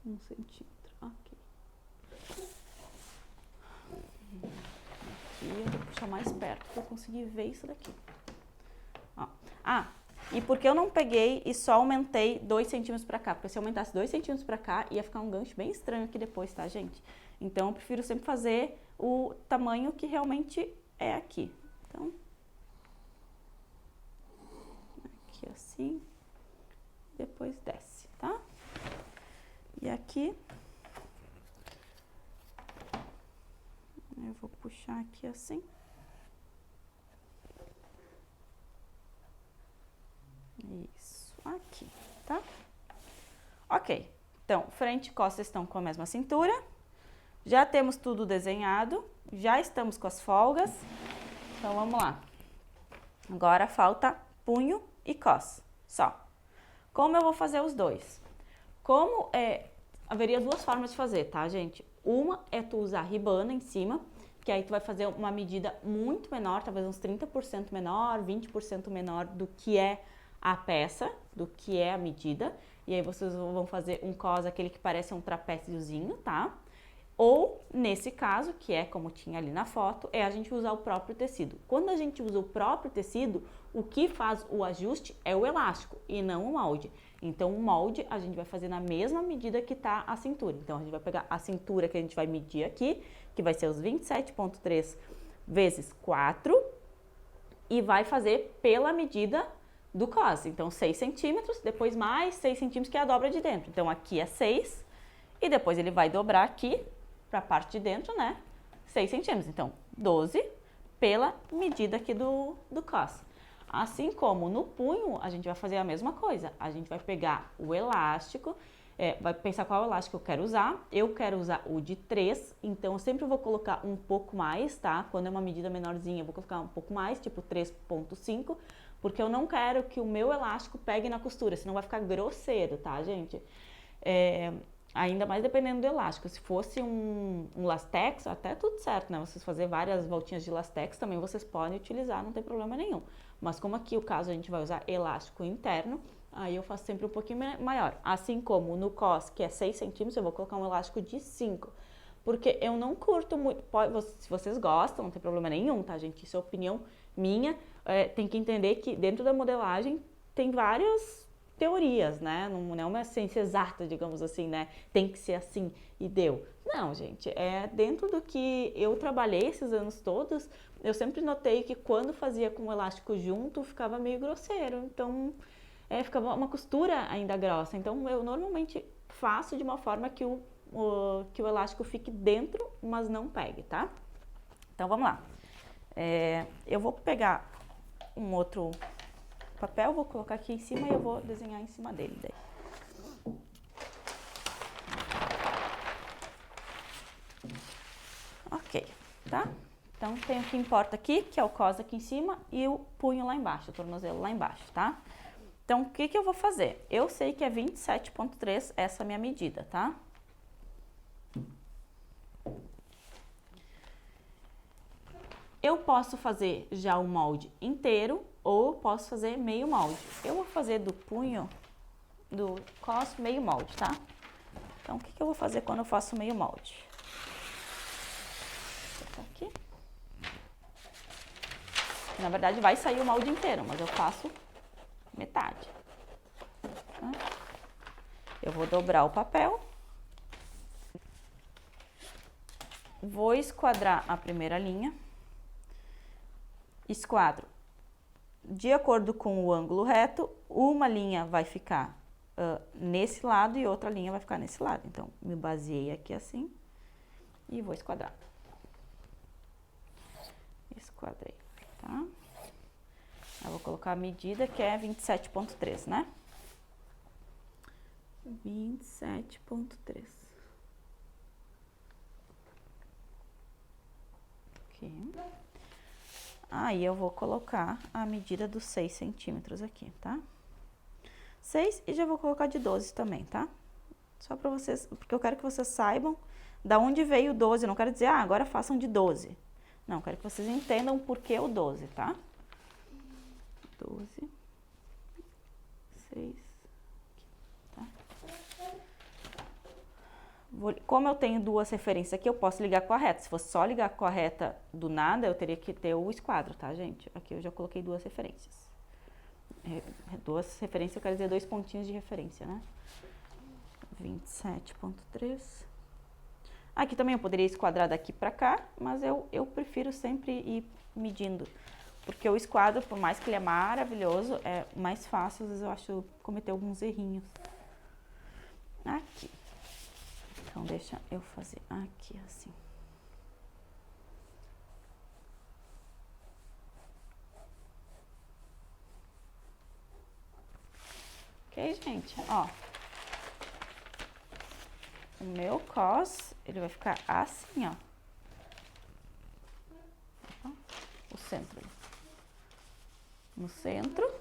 1 centímetro, ok. Aqui eu vou puxar mais perto para eu conseguir ver isso daqui. Ó. Ah, e porque eu não peguei e só aumentei 2 centímetros pra cá? Porque se eu aumentasse 2 centímetros pra cá, ia ficar um gancho bem estranho aqui depois, tá, gente? Então, eu prefiro sempre fazer o tamanho que realmente é aqui. Então, aqui assim, depois desce, tá? E aqui, eu vou puxar aqui assim. Isso, aqui, tá? Ok, então, frente e costas estão com a mesma cintura. Já temos tudo desenhado, já estamos com as folgas. Então, vamos lá. Agora, falta punho e cos, só. Como eu vou fazer os dois? Haveria 2 formas de fazer, tá, gente? Uma é tu usar ribana em cima, que aí tu vai fazer uma medida muito menor, talvez uns 30% menor, 20% menor do que é a peça, do que é a medida. E aí vocês vão fazer um cos, aquele que parece um trapéziozinho, tá? Ou, nesse caso, que é como tinha ali na foto, é a gente usar o próprio tecido. Quando a gente usa o próprio tecido, o que faz o ajuste é o elástico e não o molde. Então, o molde a gente vai fazer na mesma medida que tá a cintura. Então, a gente vai pegar a cintura que a gente vai medir aqui, que vai ser os 27,3 vezes 4, e vai fazer pela medida do cos. Então, 6 centímetros, depois mais 6 centímetros, que é a dobra de dentro. Então, aqui é 6, e depois ele vai dobrar aqui, para a parte de dentro, né? 6 centímetros. Então, 12 pela medida aqui do cos. Assim como no punho, a gente vai fazer a mesma coisa. A gente vai pegar o elástico, vai pensar qual elástico eu quero usar. Eu quero usar o de 3, então eu sempre vou colocar um pouco mais, tá? Quando é uma medida menorzinha, eu vou colocar um pouco mais, tipo 3,5, porque eu não quero que o meu elástico pegue na costura, senão vai ficar grosseiro, tá, gente? Ainda mais dependendo do elástico. Se fosse um lastex, até tudo certo, né? Vocês fazer várias voltinhas de lastex também vocês podem utilizar, não tem problema nenhum. Mas como aqui o caso a gente vai usar elástico interno, aí eu faço sempre um pouquinho maior. Assim como no cos, que é 6 centímetros, eu vou colocar um elástico de 5. Porque eu não curto muito, se vocês gostam, não tem problema nenhum, tá, gente? Isso é opinião minha. Tem que entender que dentro da modelagem tem várias teorias, né? Não é uma ciência exata, digamos assim, né? Tem que ser assim e deu. Não, gente, é dentro do que eu trabalhei esses anos todos, eu sempre notei que quando fazia com o elástico junto, ficava meio grosseiro. Então, ficava uma costura ainda grossa. Então, eu normalmente faço de uma forma que o elástico fique dentro, mas não pegue, tá? Então, vamos lá. Eu vou pegar um outro papel, vou colocar aqui em cima e eu vou desenhar em cima dele daí. Ok, tá? Então, tem o que importa aqui, que é o cos aqui em cima e o punho lá embaixo, o tornozelo lá embaixo, tá? Então, o que eu vou fazer? Eu sei que é 27,3 essa minha medida, tá? Eu posso fazer já o molde inteiro ou posso fazer meio molde. Eu vou fazer do punho, do cos, meio molde, tá? Então, o que eu vou fazer quando eu faço meio molde? Vou botar aqui. Na verdade, vai sair o molde inteiro, mas eu faço metade. Tá? Eu vou dobrar o papel. Vou esquadrar a primeira linha. Esquadro de acordo com o ângulo reto, uma linha vai ficar nesse lado e outra linha vai ficar nesse lado. Então, me baseei aqui assim e vou esquadrar. Esquadrei, tá? Eu vou colocar a medida que é 27,3, né? 27,3. Aqui. Aí, eu vou colocar a medida dos 6 centímetros aqui, tá? 6 e já vou colocar de 12 também, tá? Só pra vocês, porque eu quero que vocês saibam da onde veio o 12. Eu não quero dizer, ah, agora façam de 12. Não, quero que vocês entendam por que o 12, tá? 12, 6, tá? Como eu tenho duas referências aqui, eu posso ligar com a reta. Se fosse só ligar com a reta do nada, eu teria que ter o esquadro, tá, gente? Aqui eu já coloquei duas referências. Duas referências, eu quero dizer 2 pontinhos de referência, né? 27,3. Aqui também eu poderia esquadrar daqui pra cá, mas eu prefiro sempre ir medindo. Porque o esquadro, por mais que ele é maravilhoso, é mais fácil, às vezes eu acho, cometer alguns errinhos. Aqui. Então, deixa eu fazer aqui assim. Ok, gente? Ó. O meu cos, ele vai ficar assim, ó. O centro. No centro,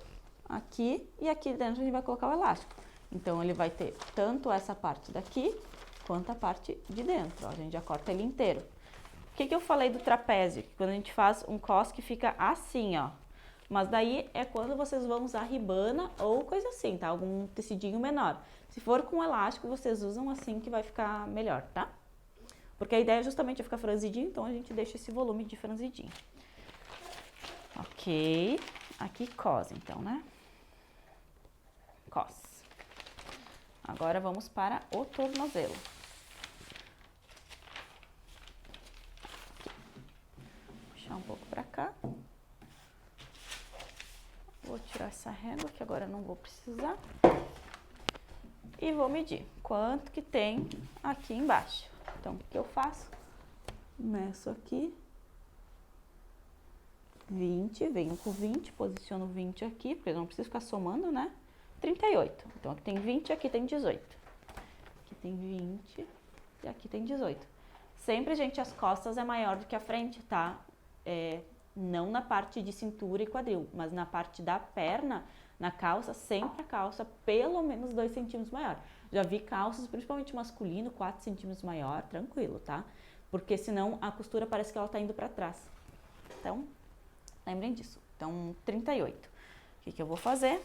aqui e aqui dentro a gente vai colocar o elástico. Então, ele vai ter tanto essa parte daqui, quanto a parte de dentro, ó. A gente já corta ele inteiro. O que eu falei do trapézio? Quando a gente faz um cos que fica assim, ó. Mas daí é quando vocês vão usar ribana ou coisa assim, tá? Algum tecidinho menor. Se for com elástico, vocês usam assim que vai ficar melhor, tá? Porque a ideia é justamente ficar franzidinho, então a gente deixa esse volume de franzidinho. Ok. Aqui cos, então, né? Cos. Agora vamos para o tornozelo. Puxar um pouco pra cá. Vou tirar essa régua, que agora eu não vou precisar. E vou medir quanto que tem aqui embaixo. Então, o que eu faço? Meço aqui. 20, venho com 20, posiciono 20 aqui, porque eu não preciso ficar somando, né? 38. Então, aqui tem 20 e aqui tem 18. Aqui tem 20 e aqui tem 18. Sempre, gente, as costas é maior do que a frente, tá? Não na parte de cintura e quadril, mas na parte da perna, na calça, sempre a calça pelo menos 2 centímetros maior. Já vi calças, principalmente masculino, 4 centímetros maior, tranquilo, tá? Porque senão a costura parece que ela tá indo pra trás. Então, lembrem disso. Então, 38. O que eu vou fazer?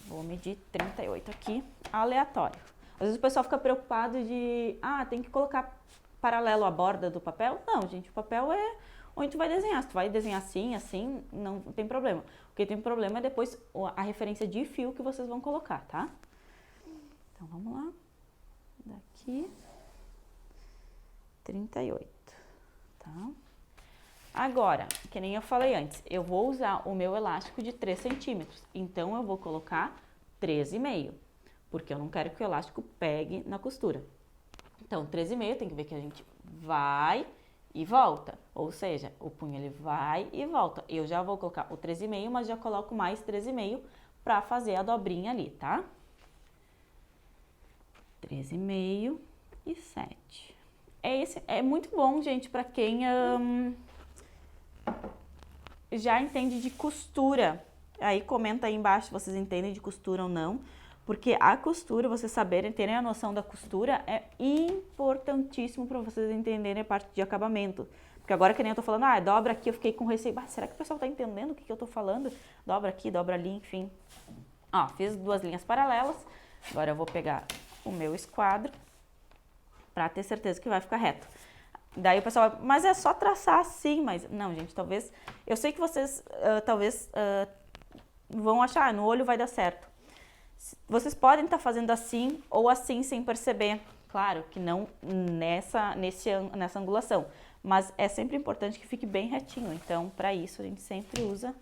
Vou medir 38 aqui, aleatório. Às vezes o pessoal fica preocupado de, tem que colocar paralelo à borda do papel. Não, gente, o papel é onde tu vai desenhar. Se tu vai desenhar assim, assim, não tem problema. O que tem problema é depois a referência de fio que vocês vão colocar, tá? Então, vamos lá. Daqui, 38, tá? Agora, que nem eu falei antes, eu vou usar o meu elástico de 3 centímetros. Então, eu vou colocar 13,5, porque eu não quero que o elástico pegue na costura. Então, 13,5 tem que ver que a gente vai e volta. Ou seja, o punho ele vai e volta. Eu já vou colocar o 13,5, mas já coloco mais 13,5 para fazer a dobrinha ali, tá? 13,5 e 7. É muito bom, gente, para quem já entende de costura. Aí comenta aí embaixo se vocês entendem de costura ou não. Porque a costura, vocês saberem, terem a noção da costura, é importantíssimo para vocês entenderem a parte de acabamento. Porque agora que nem eu tô falando, dobra aqui, eu fiquei com receio. Será que o pessoal tá entendendo o que eu tô falando? Dobra aqui, dobra ali, enfim. Ó, fiz 2 linhas paralelas. Agora eu vou pegar o meu esquadro para ter certeza que vai ficar reto. Daí o pessoal vai, mas é só traçar assim, mas... Não, gente, talvez... Eu sei que vocês, vão achar, no olho vai dar certo. Vocês podem estar fazendo assim ou assim sem perceber. Claro que não nessa angulação, mas é sempre importante que fique bem retinho. Então, para isso, a gente sempre usa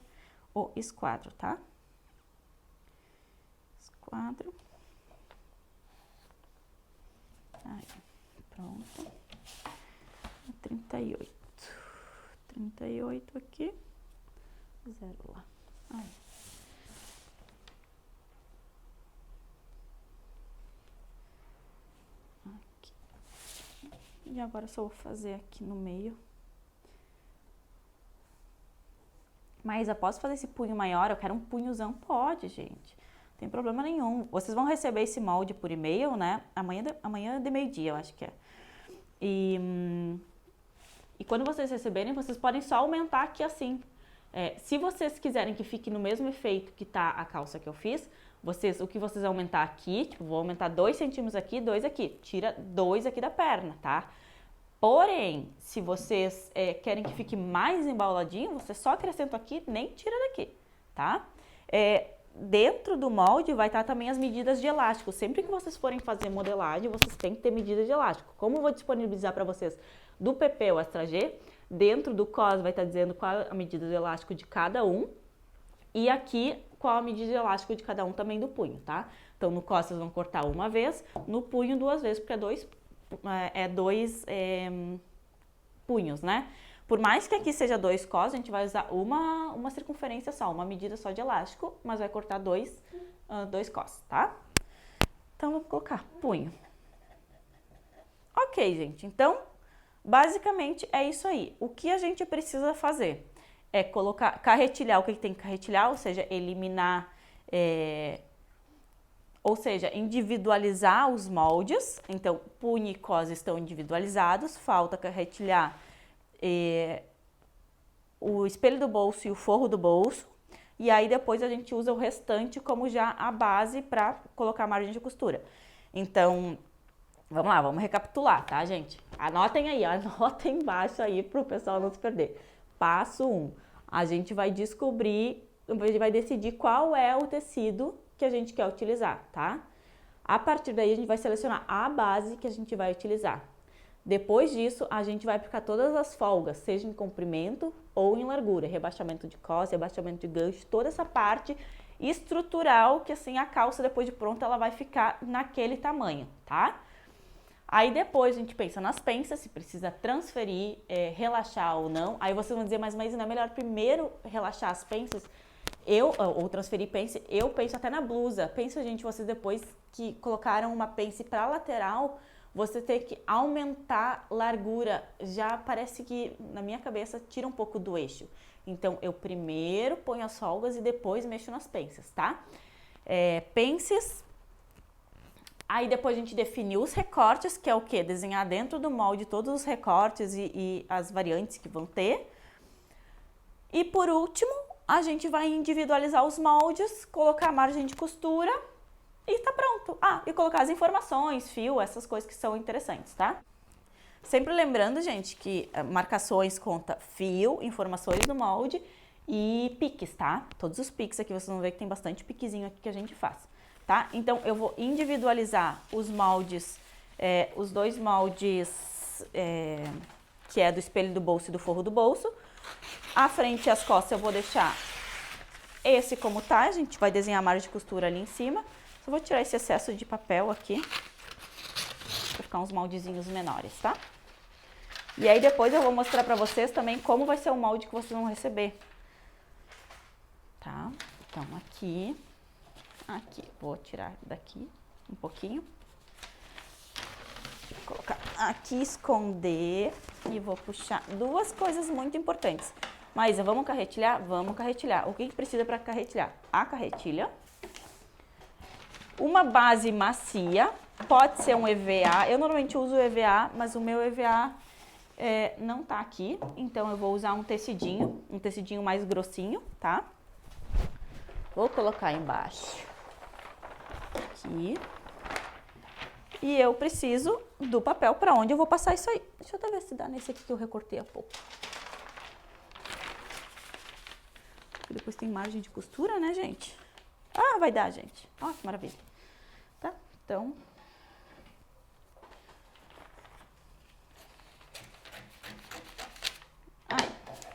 o esquadro, tá? Esquadro. Aí, pronto. 38. 38 aqui. 0 lá. Aí. E agora só vou fazer aqui no meio. Mas após fazer esse punho maior, eu quero um punhozão? Pode, gente. Não tem problema nenhum. Vocês vão receber esse molde por e-mail, né? Amanhã de meio-dia, eu acho que é. E quando vocês receberem, vocês podem só aumentar aqui assim. Se vocês quiserem que fique no mesmo efeito que tá a calça que eu fiz, o que vocês aumentar aqui, tipo, vou aumentar 2 centímetros aqui, 2 aqui. Tira 2 aqui da perna, tá? Porém, se vocês querem que fique mais embauladinho, você só acrescenta aqui, nem tira daqui, tá? Dentro do molde vai estar também as medidas de elástico. Sempre que vocês forem fazer modelagem, vocês têm que ter medidas de elástico. Como eu vou disponibilizar para vocês do PP ou Extra G, dentro do COS vai estar dizendo qual é a medida de elástico de cada um. E aqui, qual a medida de elástico de cada um também do punho, tá? Então, no COS vocês vão cortar uma vez, no punho 2 vezes, porque é dois punhos, né? Por mais que aqui seja 2 cos, a gente vai usar uma circunferência só, uma medida só de elástico, mas vai cortar 2 cos, tá? Então, vamos colocar punho. Ok, gente. Então, basicamente é isso aí. O que a gente precisa fazer é carretilhar o que tem que carretilhar, ou seja, eliminar... Ou seja, individualizar os moldes. Então, punho e cos estão individualizados. Falta carretilhar o espelho do bolso e o forro do bolso. E aí, depois a gente usa o restante como já a base para colocar a margem de costura. Então, vamos lá, vamos recapitular, tá, gente? Anotem aí, anotem embaixo aí para o pessoal não se perder. Passo 1. A gente vai decidir qual é o tecido que a gente quer utilizar, tá? A partir daí, a gente vai selecionar a base que a gente vai utilizar. Depois disso, a gente vai aplicar todas as folgas, seja em comprimento ou em largura, rebaixamento de cos, rebaixamento de gancho, toda essa parte estrutural que assim a calça depois de pronta ela vai ficar naquele tamanho, tá? Aí depois a gente pensa nas penças, se precisa transferir, relaxar ou não. Aí vocês vão dizer, mas não é melhor primeiro relaxar as penças? Ou transferir pence, eu penso até na blusa. Pensa, gente, vocês depois que colocaram uma pence para lateral, você tem que aumentar largura. Já parece que, na minha cabeça, tira um pouco do eixo. Então, eu primeiro ponho as folgas e depois mexo nas pences, tá? Pences. Aí depois a gente definiu os recortes, que é o quê? Desenhar dentro do molde todos os recortes e as variantes que vão ter. E por último, a gente vai individualizar os moldes, colocar a margem de costura e tá pronto. E colocar as informações, fio, essas coisas que são interessantes, tá? Sempre lembrando, gente, que marcações conta fio, informações do molde e piques, tá? Todos os piques aqui, vocês vão ver que tem bastante piquezinho aqui que a gente faz, tá? Então, eu vou individualizar os moldes, os 2 moldes, que é do espelho do bolso e do forro do bolso. A frente e as costas eu vou deixar esse como tá, a gente vai desenhar a margem de costura ali em cima. Só vou tirar esse excesso de papel aqui, para ficar uns moldezinhos menores, tá? E aí depois eu vou mostrar pra vocês também como vai ser o molde que vocês vão receber. Tá? Então aqui, vou tirar daqui um pouquinho. Vou colocar aqui, esconder e vou puxar 2 coisas muito importantes. Maísa, vamos carretilhar? Vamos carretilhar. O que precisa para carretilhar? A carretilha, uma base macia, pode ser um EVA. Eu normalmente uso EVA, mas o meu EVA não tá aqui, então eu vou usar um tecidinho mais grossinho, tá? Vou colocar embaixo aqui. E eu preciso do papel para onde eu vou passar isso aí. Deixa eu até ver se dá nesse aqui que eu recortei há pouco. Depois tem margem de costura, né, gente? Vai dar, gente. Ó, que maravilha. Tá? Então...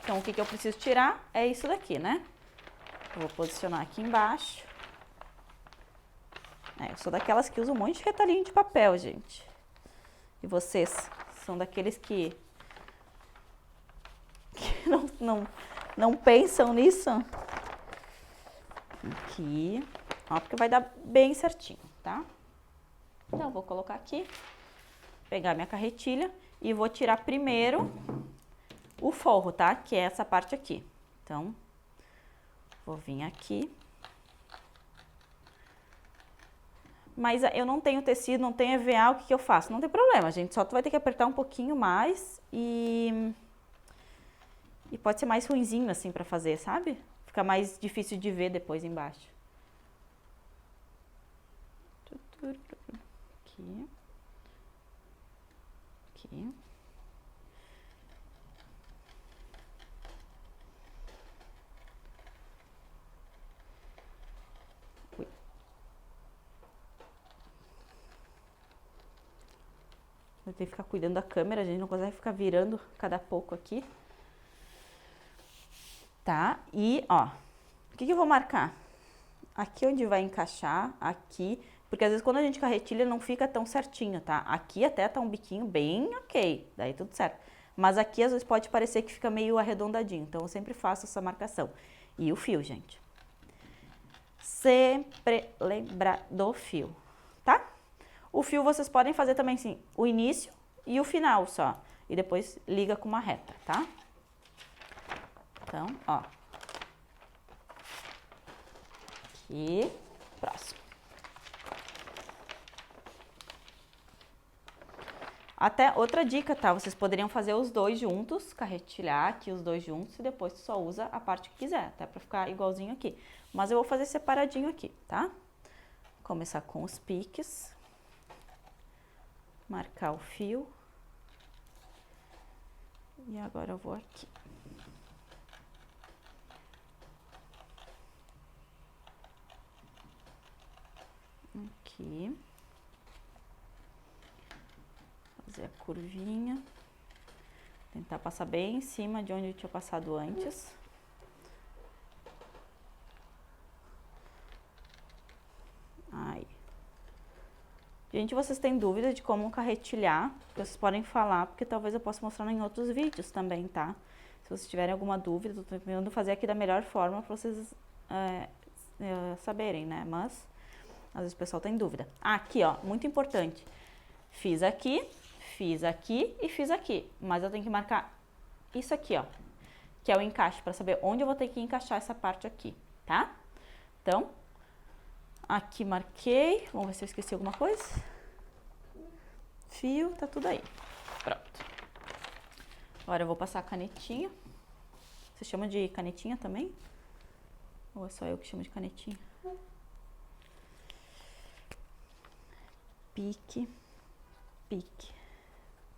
Então, o que eu preciso tirar é isso daqui, né? Eu vou posicionar aqui embaixo. Eu sou daquelas que usam um monte de retalhinho de papel, gente. E vocês são daqueles que não pensam nisso? Aqui. Ó, porque vai dar bem certinho, tá? Então, eu vou colocar aqui, pegar minha carretilha e vou tirar primeiro o forro, tá? Que é essa parte aqui. Então, vou vir aqui. mas eu não tenho tecido, não tenho EVA, o que eu faço? Não tem problema, gente, só tu vai ter que apertar um pouquinho mais e pode ser mais ruinzinho assim pra fazer, sabe? Fica mais difícil de ver depois embaixo. Aqui. Aqui. Eu tenho que ficar cuidando da câmera, a gente não consegue ficar virando cada pouco aqui. Tá? E, ó, o que eu vou marcar? Aqui onde vai encaixar, aqui, porque às vezes quando a gente carretilha não fica tão certinho, tá? Aqui até tá um biquinho bem ok, daí tudo certo. Mas aqui às vezes pode parecer que fica meio arredondadinho, então eu sempre faço essa marcação. E o fio, gente. Sempre lembrar do fio, tá? O fio vocês podem fazer também assim, o início e o final só. E depois liga com uma reta, tá? Então, ó. Aqui, próximo. Até outra dica, tá? Vocês poderiam fazer os dois juntos, carretilhar aqui os dois juntos e depois tu só usa a parte que quiser, até pra ficar igualzinho aqui. Mas eu vou fazer separadinho aqui, tá? Começar com os piques. Marcar o fio. E agora eu vou aqui. Aqui. Fazer a curvinha. Tentar passar bem em cima de onde eu tinha passado antes. Aí. Gente, vocês têm dúvida de como carretilhar, vocês podem falar, porque talvez eu possa mostrar em outros vídeos também, tá? Se vocês tiverem alguma dúvida, eu tô tentando fazer aqui da melhor forma pra vocês saberem, né? Mas, às vezes o pessoal tem dúvida. Aqui, ó, muito importante. Fiz aqui e fiz aqui. Mas eu tenho que marcar isso aqui, ó, que é o encaixe, pra saber onde eu vou ter que encaixar essa parte aqui, tá? Então, aqui marquei, vamos ver se eu esqueci alguma coisa. Fio, tá tudo aí. Pronto. Agora eu vou passar a canetinha. Você chama de canetinha também? Ou é só eu que chamo de canetinha? Pique, pique,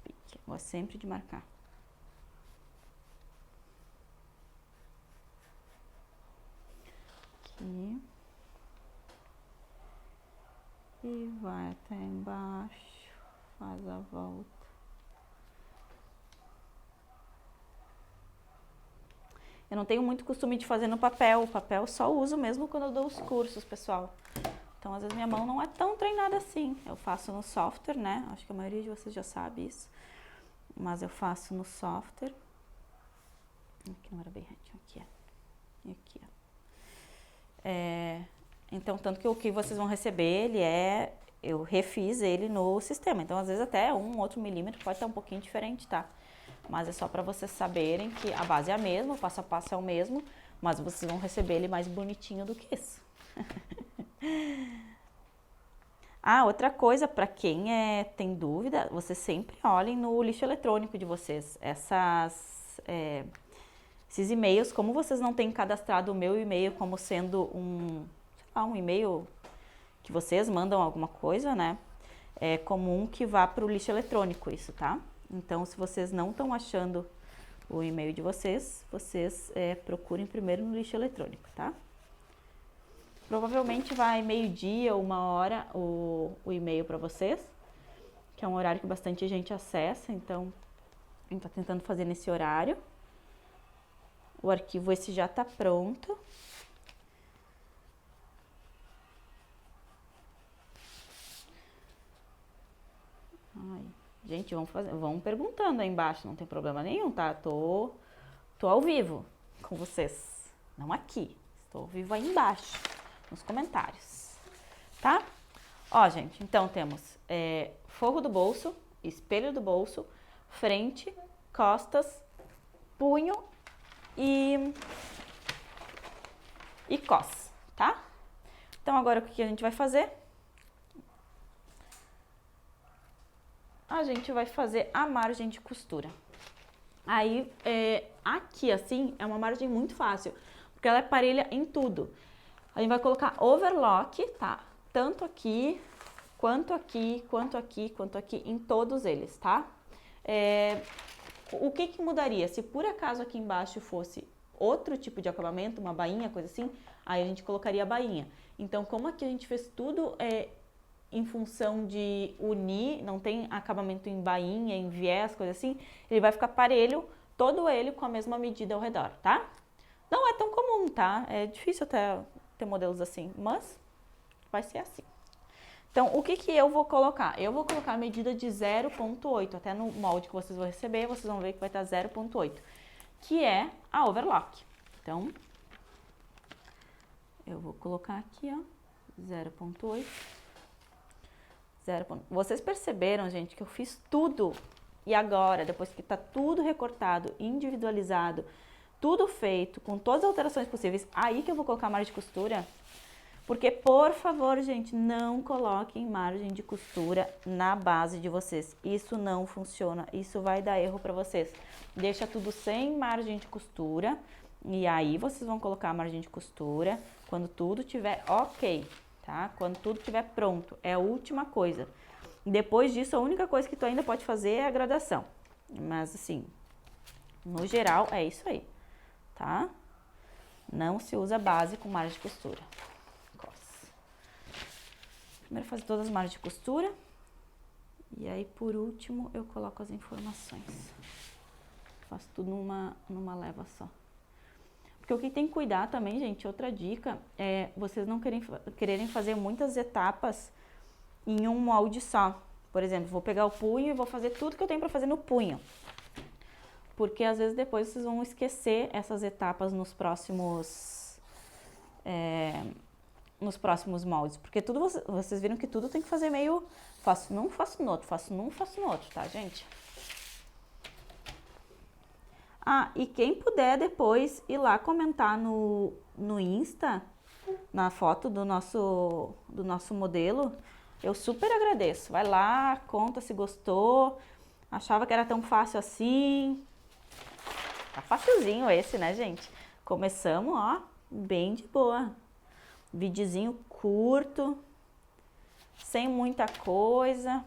pique. Gosto sempre de marcar. Aqui. E vai até embaixo, faz a volta. Eu não tenho muito costume de fazer no papel, o papel só uso mesmo quando eu dou os cursos, pessoal. Então, às vezes minha mão não é tão treinada assim. Eu faço no software, né? Acho que a maioria de vocês já sabe isso. Mas eu faço no software. Aqui não era bem retinho, aqui, ó. E aqui, ó. Então, tanto que o que vocês vão receber, eu refiz ele no sistema. Então, às vezes até 1 ou outro milímetro pode estar um pouquinho diferente, tá? Mas é só pra vocês saberem que a base é a mesma, o passo a passo é o mesmo, mas vocês vão receber ele mais bonitinho do que isso. Ah, outra coisa, pra quem tem dúvida, vocês sempre olhem no lixo eletrônico de vocês. Esses e-mails, como vocês não têm cadastrado o meu e-mail como sendo um e-mail que vocês mandam alguma coisa, né? É comum que vá para o lixo eletrônico isso, tá? Então, se vocês não estão achando o e-mail de vocês, procurem primeiro no lixo eletrônico, tá? Provavelmente vai meio-dia ou 1h o e-mail para vocês, que é um horário que bastante gente acessa, então a gente tá tentando fazer nesse horário. O arquivo esse já tá pronto. Ai, gente, vão perguntando aí embaixo, não tem problema nenhum, tá? Tô ao vivo com vocês, não aqui. Estou ao vivo aí embaixo, nos comentários, tá? Ó, gente, então temos forro do bolso, espelho do bolso, frente, costas, punho e cos, tá? Então agora o que a gente vai fazer? a gente vai fazer a margem de costura. Aí, aqui assim, é uma margem muito fácil, porque ela é parelha em tudo. A gente vai colocar overlock, tá? Tanto aqui, quanto aqui, quanto aqui, quanto aqui, em todos eles, tá? O que mudaria? Se por acaso aqui embaixo fosse outro tipo de acabamento, uma bainha, coisa assim, aí a gente colocaria a bainha. Então, como aqui a gente fez tudo em função de unir, não tem acabamento em bainha, em viés, coisa assim, ele vai ficar parelho, todo ele com a mesma medida ao redor, tá? Não é tão comum, tá? É difícil até ter modelos assim, mas vai ser assim. Então, o que eu vou colocar? Eu vou colocar a medida de 0,8, até no molde que vocês vão receber, vocês vão ver que vai estar 0,8, que é a overlock. Então, eu vou colocar aqui, ó, 0,8. Vocês perceberam, gente, que eu fiz tudo e agora, depois que tá tudo recortado, individualizado, tudo feito, com todas as alterações possíveis, aí que eu vou colocar a margem de costura. Porque, por favor, gente, não coloquem margem de costura na base de vocês. Isso não funciona, isso vai dar erro para vocês. Deixa tudo sem margem de costura e aí vocês vão colocar a margem de costura quando tudo tiver ok, tá? Quando tudo estiver pronto, é a última coisa. Depois disso, a única coisa que tu ainda pode fazer é a gradação. Mas, assim, no geral, é isso aí, tá? Não se usa base com margem de costura. Primeiro fazer todas as margens de costura. E aí, por último, eu coloco as informações. Faço tudo numa leva só. Porque o que tem que cuidar também, gente, outra dica, é vocês não quererem fazer muitas etapas em um molde só. Por exemplo, vou pegar o punho e vou fazer tudo que eu tenho para fazer no punho. Porque às vezes depois vocês vão esquecer essas etapas nos próximos moldes, porque tudo vocês viram que tudo tem que fazer meio faço num, faço no outro, faço num, faço no outro, tá, gente? Ah, e quem puder depois ir lá comentar no Insta, na foto do nosso modelo, eu super agradeço. Vai lá, conta se gostou, achava que era tão fácil assim. Tá facilzinho esse, né, gente? Começamos, ó, bem de boa. Videozinho curto, sem muita coisa,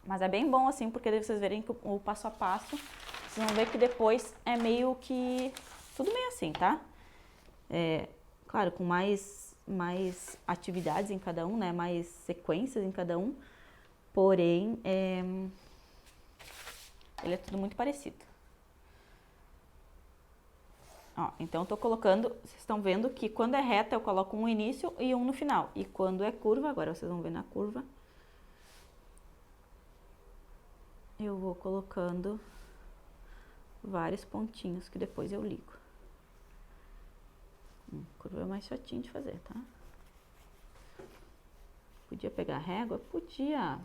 mas é bem bom assim, porque daí vocês verem o passo a passo, vocês vão ver que depois é meio que tudo meio assim, tá? Claro, com mais atividades em cada um, né? Mais sequências em cada um, porém, ele é tudo muito parecido. Ó, então, eu tô colocando, vocês estão vendo que quando é reta eu coloco um no início e um no final. E quando é curva, agora vocês vão ver na curva, eu vou colocando vários pontinhos que depois eu ligo. Curva é mais chatinho de fazer, tá? Podia pegar a régua? Podia.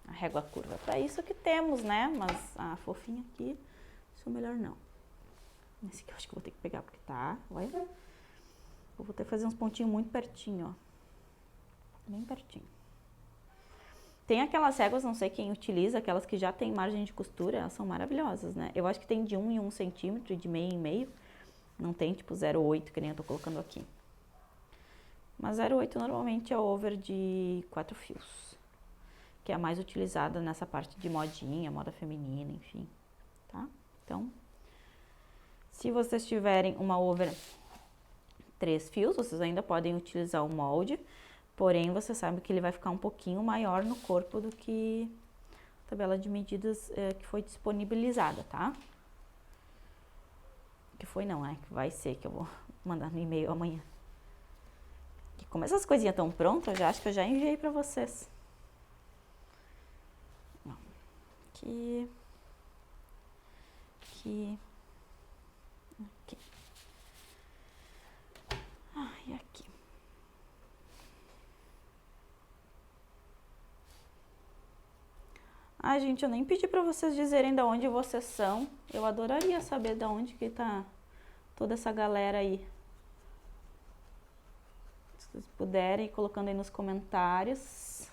A régua curva, pra isso que temos, né? Mas a fofinha aqui, isso é melhor não. Esse aqui eu acho que eu vou ter que pegar, porque tá, olha. Eu vou ter que fazer uns pontinhos muito pertinho, ó. Bem pertinho. Tem aquelas réguas, não sei quem utiliza, aquelas que já tem margem de costura, elas são maravilhosas, né? Eu acho que tem de 1 em 1 centímetro, de meio em meio. Não tem tipo 0,8, que nem eu tô colocando aqui. Mas 0,8 normalmente é over de 4 fios. Que é a mais utilizada nessa parte de modinha, moda feminina, enfim. Tá? Então, se vocês tiverem uma over 3 fios, vocês ainda podem utilizar o molde, porém, você sabe que ele vai ficar um pouquinho maior no corpo do que a tabela de medidas que foi disponibilizada, tá? Que foi não, que vai ser, que eu vou mandar no e-mail amanhã. E como essas coisinhas estão prontas, eu já acho que eu já enviei pra vocês. Aqui. Aqui. Aqui. E aqui. Ai, gente, eu nem pedi pra vocês dizerem de onde vocês são. Eu adoraria saber de onde que tá toda essa galera aí. Se vocês puderem, colocando aí nos comentários.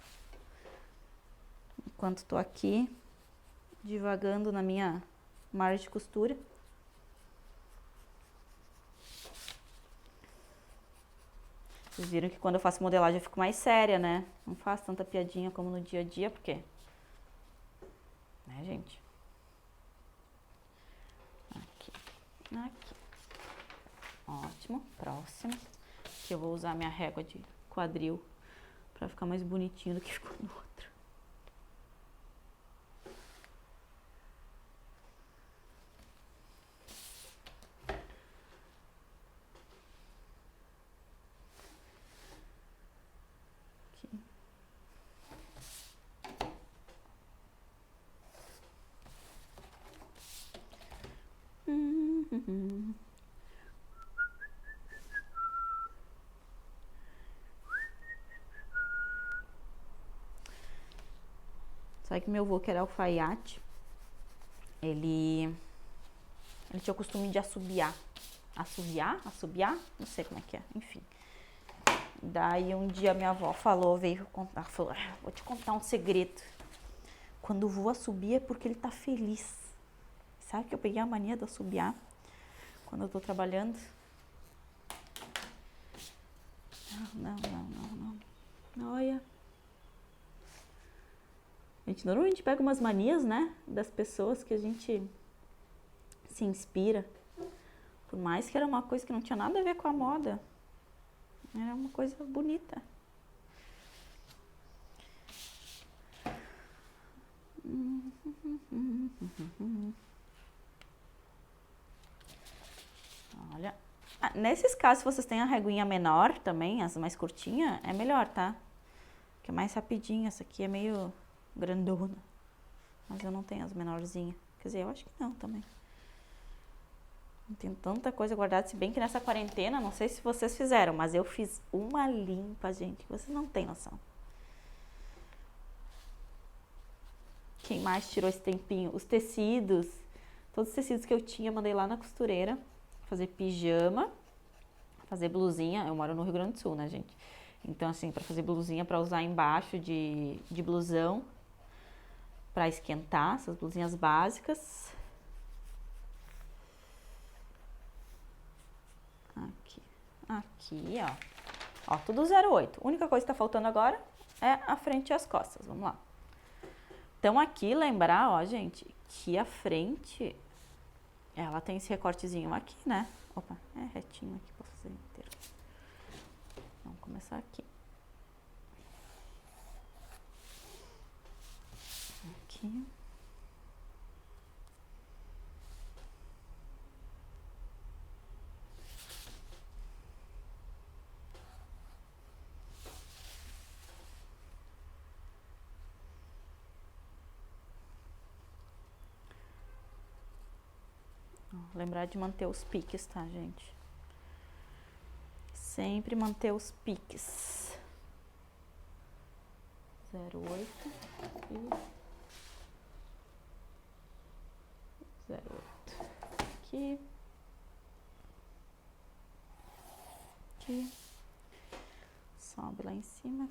enquanto tô aqui divagando na minha margem de costura. Vocês viram que quando eu faço modelagem eu fico mais séria, né? Não faço tanta piadinha como no dia a dia, porque... né, gente? Aqui, aqui. Ótimo. Próximo. Que eu vou usar minha régua de quadril pra ficar mais bonitinho do que ficou no outro. Sabe que meu avô, que era alfaiate, ele tinha o costume de assobiar. Assobiar? Não sei como é que é, enfim. Daí um dia minha avó veio contar, falou, vou te contar um segredo. Quando o vô assobia é porque ele tá feliz. Sabe que eu peguei a mania de assobiar quando eu tô trabalhando? Não. Olha. A gente normalmente pega umas manias, né? Das pessoas que a gente se inspira. Por mais que era uma coisa que não tinha nada a ver com a moda. Era uma coisa bonita. Olha. Nesses casos, se vocês têm a reguinha menor também, as mais curtinhas, é melhor, tá? Porque é mais rapidinho. Essa aqui é meio grandona. Mas eu não tenho as menorzinhas. Quer dizer, eu acho que não também. Não tenho tanta coisa guardada, se bem que nessa quarentena, não sei se vocês fizeram, mas eu fiz uma limpa, gente, que vocês não têm noção. Quem mais tirou esse tempinho? Os tecidos. Todos os tecidos que eu tinha, mandei lá na costureira. Fazer pijama, fazer blusinha. Eu moro no Rio Grande do Sul, né, gente? Então, assim, pra fazer blusinha pra usar embaixo de blusão. Pra esquentar, essas blusinhas básicas. Aqui, ó. Ó, tudo 08. A única coisa que tá faltando agora é a frente e as costas. Vamos lá. Então, aqui, lembrar, ó, gente, que a frente, ela tem esse recortezinho aqui, né? Opa, é retinho aqui, posso fazer inteiro. Vamos começar aqui. Aqui. Lembrar de manter os piques, tá, gente? Sempre manter os piques. 08 e 08. Aqui. Aqui. Sobe lá em cima.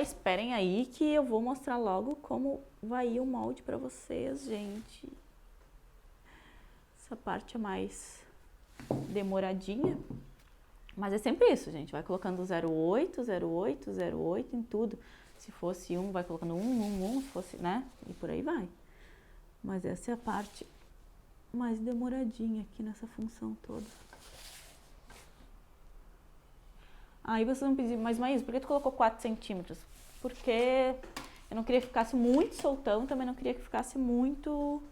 Esperem aí que eu vou mostrar logo como vai ir o molde pra vocês, gente. Essa parte é mais demoradinha. Mas é sempre isso, gente. Vai colocando 08, 08, 08 em tudo. Se fosse vai colocando 1, se fosse, né? E por aí vai. Mas essa é a parte mais demoradinha aqui nessa função toda. Aí vocês vão pedir, mas Maís, por que tu colocou 4 centímetros? Porque eu não queria que ficasse muito soltão, também não queria que ficasse muito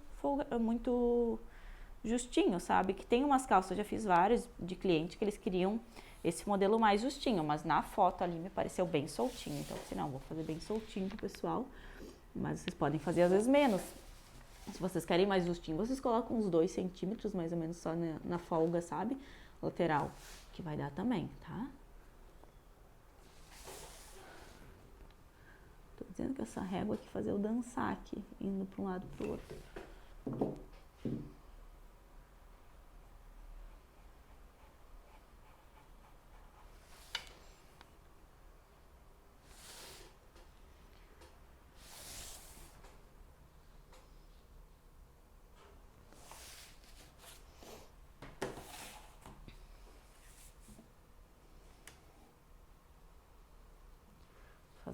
justinho, sabe? Que tem umas calças, eu já fiz vários de cliente que eles queriam esse modelo mais justinho, mas na foto ali me pareceu bem soltinho. Então, assim, não, vou fazer bem soltinho pro pessoal, mas vocês podem fazer às vezes menos. Se vocês querem mais justinho, vocês colocam uns 2 centímetros mais ou menos só na folga, sabe? Lateral, que vai dar também, tá? Tô dizendo que essa régua aqui fazer eu dançar aqui, indo para um lado para o outro.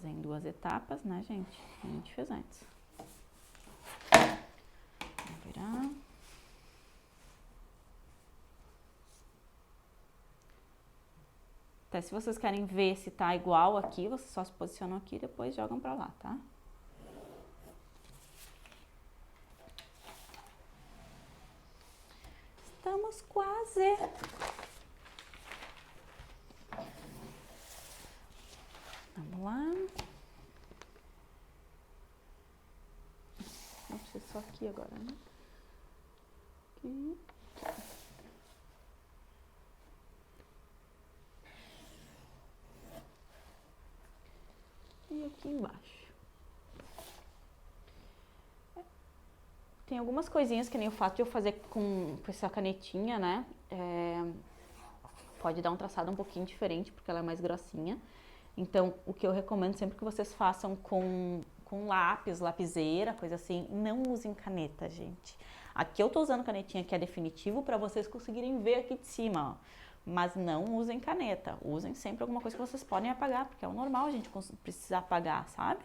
fazer em 2 etapas, né, gente? Como a gente fez antes. Vamos virar. Até se vocês querem ver se tá igual aqui, vocês só se posicionam aqui e depois jogam pra lá, tá? Estamos quase. Vamos lá. Vamos ser só aqui agora, né? Aqui. E aqui embaixo. Tem algumas coisinhas que nem o fato de eu fazer com essa canetinha, né? Pode dar um traçado um pouquinho diferente, porque ela é mais grossinha. Então, o que eu recomendo sempre que vocês façam com lápis, lapiseira, coisa assim, não usem caneta, gente. Aqui eu tô usando canetinha que é definitivo para vocês conseguirem ver aqui de cima, ó. Mas não usem caneta, usem sempre alguma coisa que vocês podem apagar, porque é o normal a gente precisar apagar, sabe?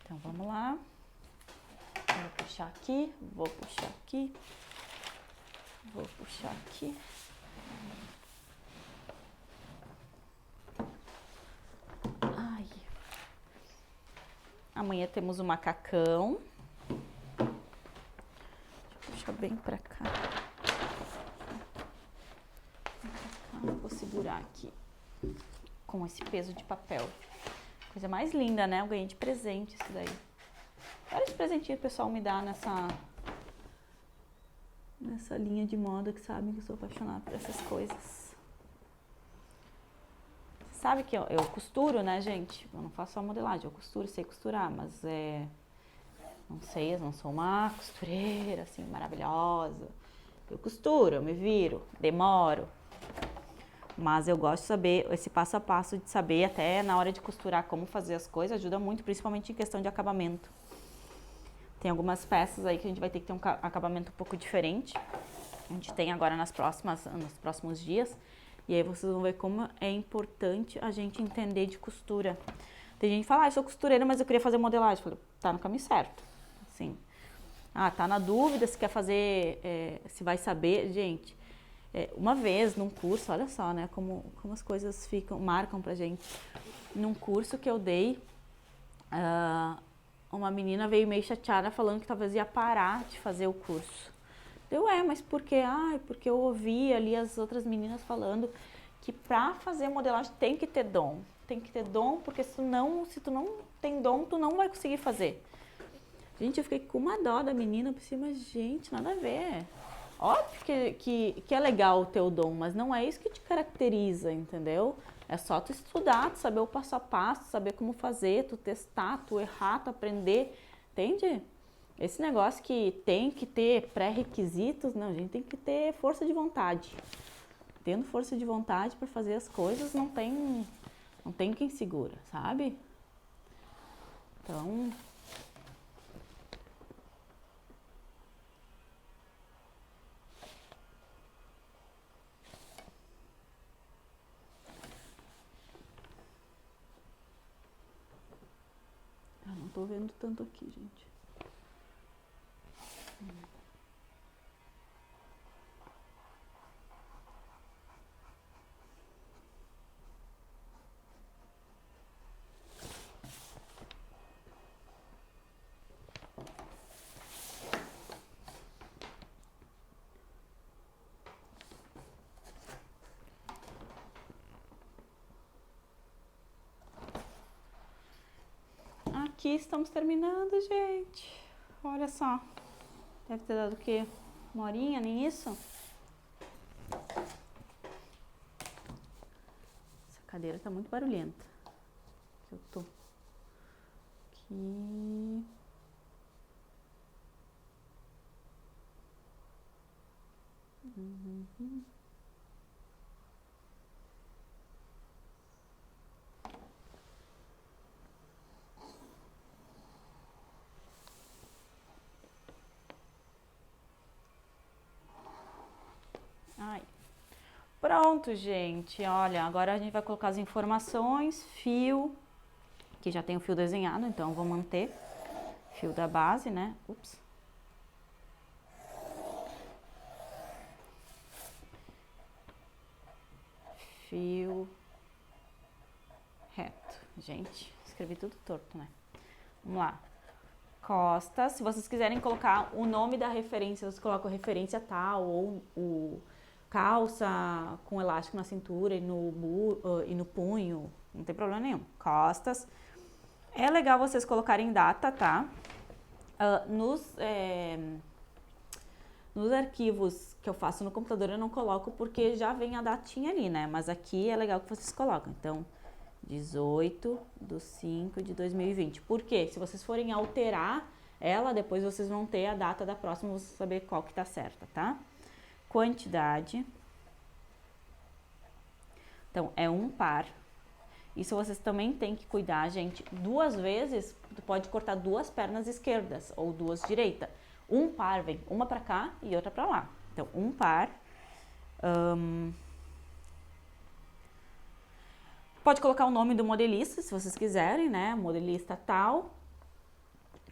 Então, vamos lá. Vou puxar aqui, vou puxar aqui, vou puxar aqui. Ai. Amanhã temos o macacão. Deixa eu puxar bem pra cá. Vou segurar aqui com esse peso de papel. Coisa mais linda, né? Eu ganhei de presente isso daí. Vários presentinhos que o pessoal me dá nessa linha de moda, que sabem que eu sou apaixonada por essas coisas. Sabe que eu costuro, né, gente? Eu não faço só modelagem, eu costuro, sei costurar, mas não sei, eu não sou uma costureira, assim, maravilhosa. Eu costuro, eu me viro, demoro. Mas eu gosto de saber, esse passo a passo de saber até na hora de costurar como fazer as coisas, ajuda muito, principalmente em questão de acabamento. Tem algumas peças aí que a gente vai ter que ter um acabamento um pouco diferente. A gente tem agora nos próximos dias. E aí vocês vão ver como é importante a gente entender de costura. Tem gente que fala, eu sou costureira, mas eu queria fazer modelagem. Eu falei, tá no caminho certo. Assim, tá na dúvida se quer fazer, se vai saber. Gente, uma vez num curso, olha só, né, como as coisas marcam pra gente. Num curso que eu dei, uma menina veio meio chateada falando que talvez ia parar de fazer o curso. Mas por quê? Porque eu ouvi ali as outras meninas falando que pra fazer modelagem tem que ter dom. Tem que ter dom, porque se tu não tem dom, tu não vai conseguir fazer. Gente, eu fiquei com uma dó da menina, por cima, gente, nada a ver. Óbvio que é legal ter o dom, mas não é isso que te caracteriza, entendeu? É só tu estudar, tu saber o passo a passo, saber como fazer, tu testar, tu errar, tu aprender, entende? Esse negócio que tem que ter pré-requisitos, não, a gente tem que ter força de vontade. Tendo força de vontade para fazer as coisas, não tem quem segura, sabe? Então, eu não tô vendo tanto aqui, gente. Aqui estamos terminando, gente. Olha só. Deve ter dado o quê? 1 horinha, nem isso? Essa cadeira tá muito barulhenta. Eu tô aqui. Ai. Pronto, gente. Olha, agora a gente vai colocar as informações, fio, Aqui já tem o fio desenhado, então eu vou manter fio da base, né? Ups. Fio reto. Gente, escrevi tudo torto, né? Vamos lá. Costas. Se vocês quiserem colocar o nome da referência, vocês colocam referência tal, ou o calça com elástico na cintura e no punho. Não tem problema nenhum. Costas. É legal vocês colocarem data, tá? Nos arquivos que eu faço no computador eu não coloco porque já vem a datinha ali, né? Mas aqui é legal que vocês colocam. Então, 18/5/2020. Por quê? Se vocês forem alterar ela, depois vocês vão ter a data da próxima, vocês saber qual que tá certa, tá? Quantidade. Então, é um par. Isso vocês também tem que cuidar, gente. 2 vezes, tu pode cortar 2 pernas esquerdas ou 2 direitas. Um par vem uma pra cá e outra pra lá. Então, um par. Pode colocar o nome do modelista, se vocês quiserem, né? Modelista tal.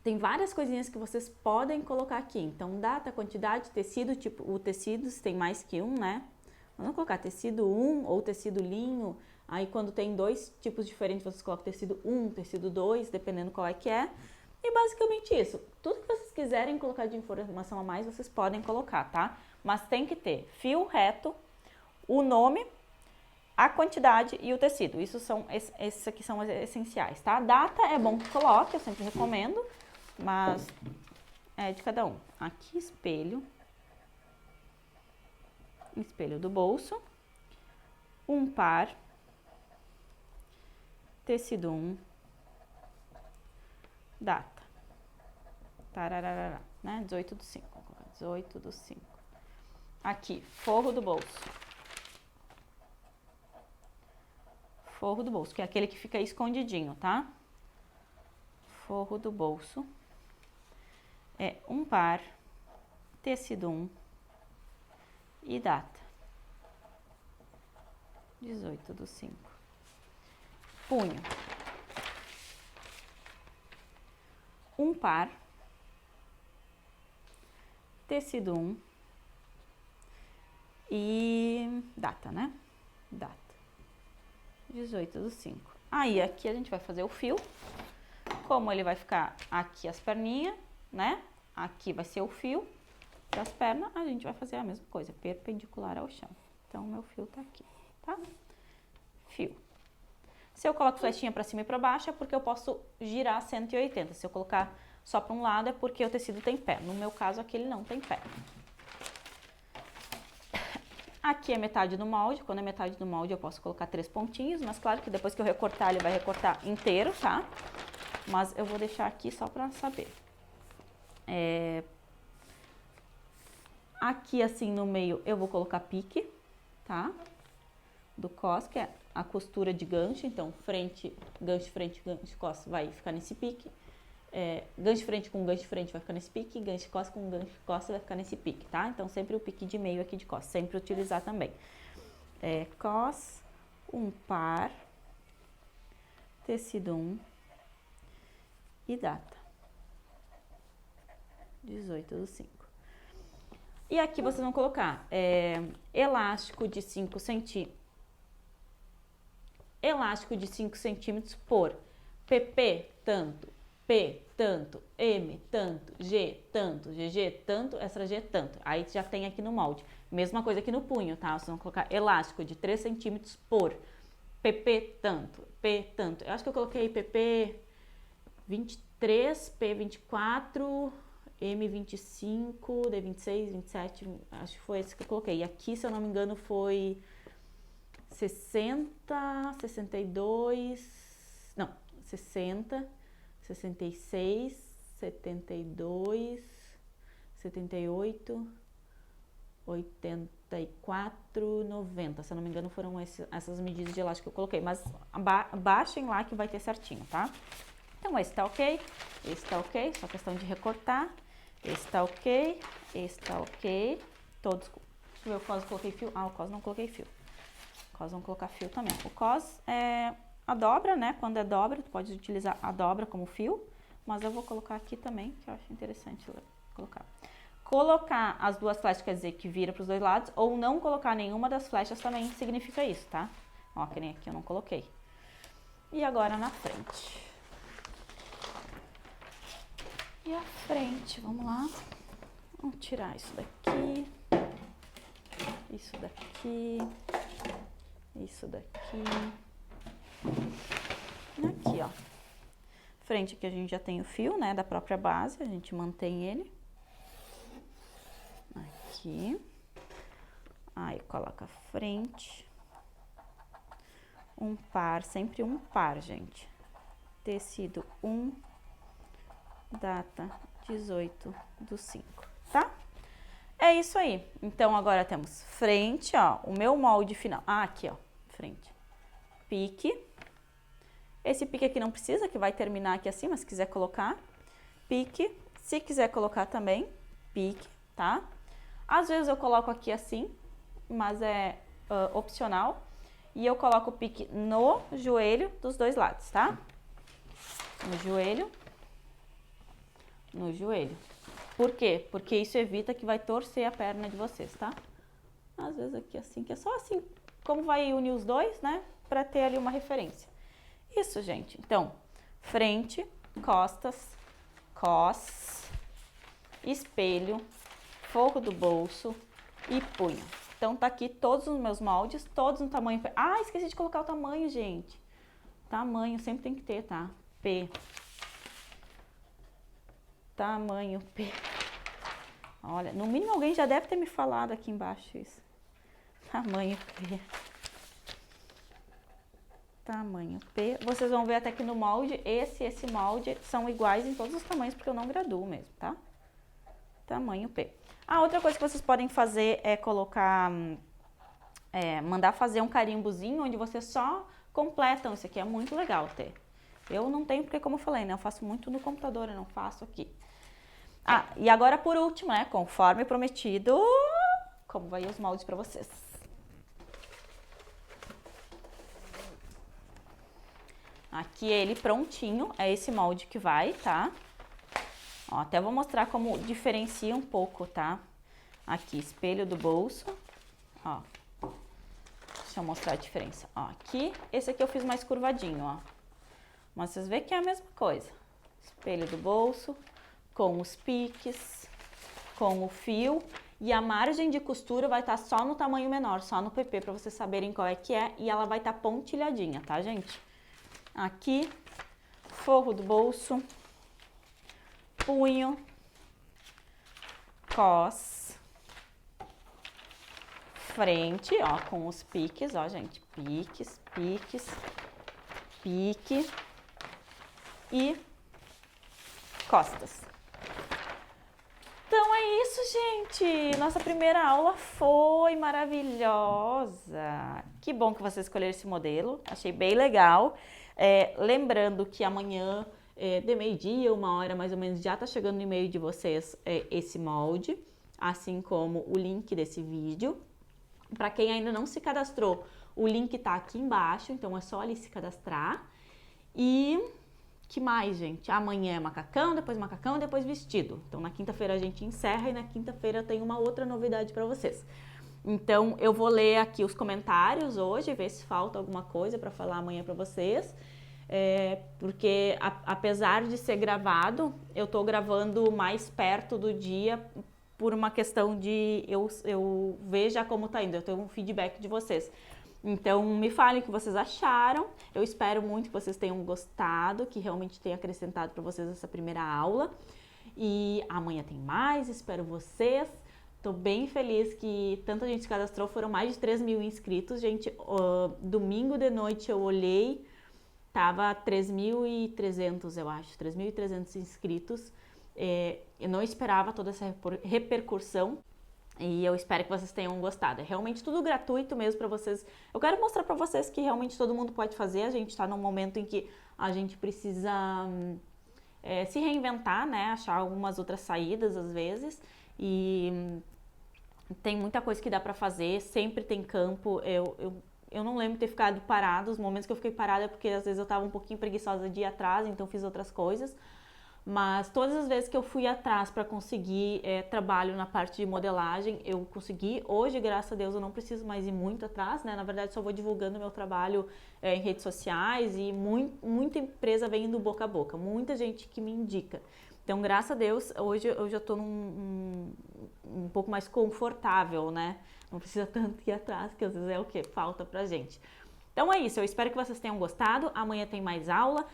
Tem várias coisinhas que vocês podem colocar aqui. Então, data, quantidade, tecido, tipo, o tecido, se tem mais que um, né? Vamos colocar tecido 1 ou tecido linho. Aí, quando tem 2 tipos diferentes, vocês colocam tecido 1, tecido 2, dependendo qual é que é. E basicamente isso. Tudo que vocês quiserem colocar de informação a mais, vocês podem colocar, tá? Mas tem que ter fio reto, o nome, a quantidade e o tecido. Esses aqui são os essenciais, tá? Data é bom que coloque, eu sempre recomendo, mas é de cada um. Aqui, espelho. Espelho do bolso. Um par. Tecido 1. Data. Tararara, né? 18/5. 18/5. Aqui, forro do bolso. Forro do bolso, que é aquele que fica escondidinho, tá? Forro do bolso. É um par, tecido 1 e data. 18/5. Punho. Um par, tecido 1 e data, né? Data. 18/5. Aí, aqui a gente vai fazer o fio. Como ele vai ficar aqui as perninhas, né? Aqui vai ser o fio das pernas, a gente vai fazer a mesma coisa, perpendicular ao chão. Então, meu fio tá aqui, tá? Fio. Se eu coloco flechinha pra cima e pra baixo, é porque eu posso girar 180. Se eu colocar só pra um lado, é porque o tecido tem pé. No meu caso, aqui ele não tem pé. Aqui é metade do molde. Quando é metade do molde, eu posso colocar 3 pontinhos. Mas claro que depois que eu recortar, ele vai recortar inteiro, tá? Mas eu vou deixar aqui só pra saber. Aqui, assim, no meio, eu vou colocar pique, tá? Do cos, que é a costura de gancho. Então, gancho frente, cos vai ficar nesse pique. Gancho frente com gancho frente vai ficar nesse pique. Gancho cos com gancho cos vai ficar nesse pique, tá? Então, sempre o pique de meio aqui de cos. Sempre utilizar também. Cos, um par, tecido 1 e data. 18/5. E aqui vocês vão colocar elástico de 5 centímetros. Elástico de 5 centímetros por PP tanto, P tanto, M tanto, G tanto, GG tanto, extra G tanto. Aí já tem aqui no molde. Mesma coisa aqui no punho, tá? Vocês vão colocar elástico de 3 centímetros por PP tanto, P tanto. Eu acho que eu coloquei PP 23, P 24, M 25, D 26, 27, acho que foi esse que eu coloquei. E aqui, se eu não me engano, foi 60, 62, não, 60, 66, 72, 78, 84, 90. Se eu não me engano, foram essas medidas de elástico que eu coloquei. Mas baixem lá que vai ter certinho, tá? Então, esse tá ok, esse tá ok, só questão de recortar. Esse tá ok, esse tá ok. Todos. Deixa eu ver o cos, coloquei fio. Ah, o cos não coloquei fio. O cos vão colocar fio também. O cos a dobra, né? Quando é dobra, tu pode utilizar a dobra como fio, mas eu vou colocar aqui também, que eu acho interessante colocar. Colocar as duas flechas quer dizer que vira para os dois lados, ou não colocar nenhuma das flechas também significa isso, tá? Ó, que nem aqui eu não coloquei. E agora na frente. E a frente, vamos lá. Vamos tirar isso daqui. Isso daqui. Isso daqui. Aqui, ó. Frente aqui a gente já tem o fio, né, da própria base, a gente mantém ele. Aqui. Aí coloca a frente. Um par, sempre um par, gente. Tecido 1, data 18/5, tá? É isso aí. Então agora temos frente, ó, o meu molde final. Ah, aqui, ó, frente. Pique. Esse pique aqui não precisa, que vai terminar aqui assim, mas se quiser colocar, pique. Se quiser colocar também, pique, tá? Às vezes eu coloco aqui assim, mas é opcional. E eu coloco o pique no joelho dos dois lados, tá? No joelho. No joelho. Por quê? Porque isso evita que vai torcer a perna de vocês, tá? Às vezes aqui assim, que é só assim, como vai unir os dois, né? Pra ter ali uma referência. Isso, gente. Então, frente, costas, espelho, forro do bolso e punho. Então, tá aqui todos os meus moldes, todos no tamanho... Ah, esqueci de colocar o tamanho, gente. Tamanho, sempre tem que ter, tá? P. Tamanho P. Olha, no mínimo alguém já deve ter me falado aqui embaixo isso. Tamanho P. Tamanho P. Vocês vão ver até que no molde, esse molde são iguais em todos os tamanhos, porque eu não graduo mesmo, tá? Tamanho P. Ah, outra coisa que vocês podem fazer é colocar, mandar fazer um carimbozinho onde vocês só completam. Isso aqui é muito legal ter. Eu não tenho, porque como eu falei, né? Eu faço muito no computador, eu não faço aqui. Ah, e agora por último, né? Conforme prometido, como vai os moldes pra vocês. Aqui ele prontinho, é esse molde que vai, tá? Ó, até vou mostrar como diferencia um pouco, tá? Aqui, espelho do bolso, ó. Deixa eu mostrar a diferença. Ó, aqui, esse aqui eu fiz mais curvadinho, ó. Mas vocês veem que é a mesma coisa. Espelho do bolso, com os piques, com o fio. E a margem de costura vai estar só no tamanho menor, só no PP, pra vocês saberem qual é que é. E ela vai estar pontilhadinha, tá, gente? Aqui, forro do bolso, punho, frente, ó, com os piques, ó, gente, pique e costas. Então é isso, gente. Nossa primeira aula foi maravilhosa. Que bom que você escolheu esse modelo, achei bem legal. Lembrando que amanhã, de meio-dia, 1h mais ou menos, já tá chegando no e-mail de vocês esse molde, assim como o link desse vídeo. Para quem ainda não se cadastrou, o link tá aqui embaixo, então é só ali se cadastrar. E que mais, gente? Amanhã é macacão, depois vestido. Então na quinta-feira a gente encerra e na quinta-feira tem uma outra novidade para vocês. Então eu vou ler aqui os comentários hoje, ver se falta alguma coisa para falar amanhã para vocês. Porque apesar de ser gravado, eu tô gravando mais perto do dia por uma questão de eu ver já como tá indo, eu tenho um feedback de vocês. Então, me falem o que vocês acharam. Eu espero muito que vocês tenham gostado, que realmente tenha acrescentado para vocês essa primeira aula. E amanhã tem mais, espero vocês. Tô bem feliz que tanta gente se cadastrou, foram mais de 3.000 inscritos. Gente, domingo de noite eu olhei, tava 3.300, eu acho, 3.300 inscritos. Eu não esperava toda essa repercussão. E eu espero que vocês tenham gostado. É realmente tudo gratuito mesmo para vocês. Eu quero mostrar para vocês que realmente todo mundo pode fazer. A gente está num momento em que a gente precisa se reinventar, né? Achar algumas outras saídas às vezes. E tem muita coisa que dá para fazer. Sempre tem campo. eu não lembro de ter ficado parada. Os momentos que eu fiquei parada é porque às vezes eu tava um pouquinho preguiçosa de ir atrás, então fiz outras coisas. Mas todas as vezes que eu fui atrás para conseguir trabalho na parte de modelagem, eu consegui. Hoje, graças a Deus, eu não preciso mais ir muito atrás, né? Na verdade, só vou divulgando meu trabalho em redes sociais e muita empresa vem do boca a boca, muita gente que me indica. Então, graças a Deus, hoje eu já estou um pouco mais confortável, né? Não precisa tanto ir atrás, que às vezes é o que falta pra gente. Então é isso, eu espero que vocês tenham gostado. Amanhã tem mais aula.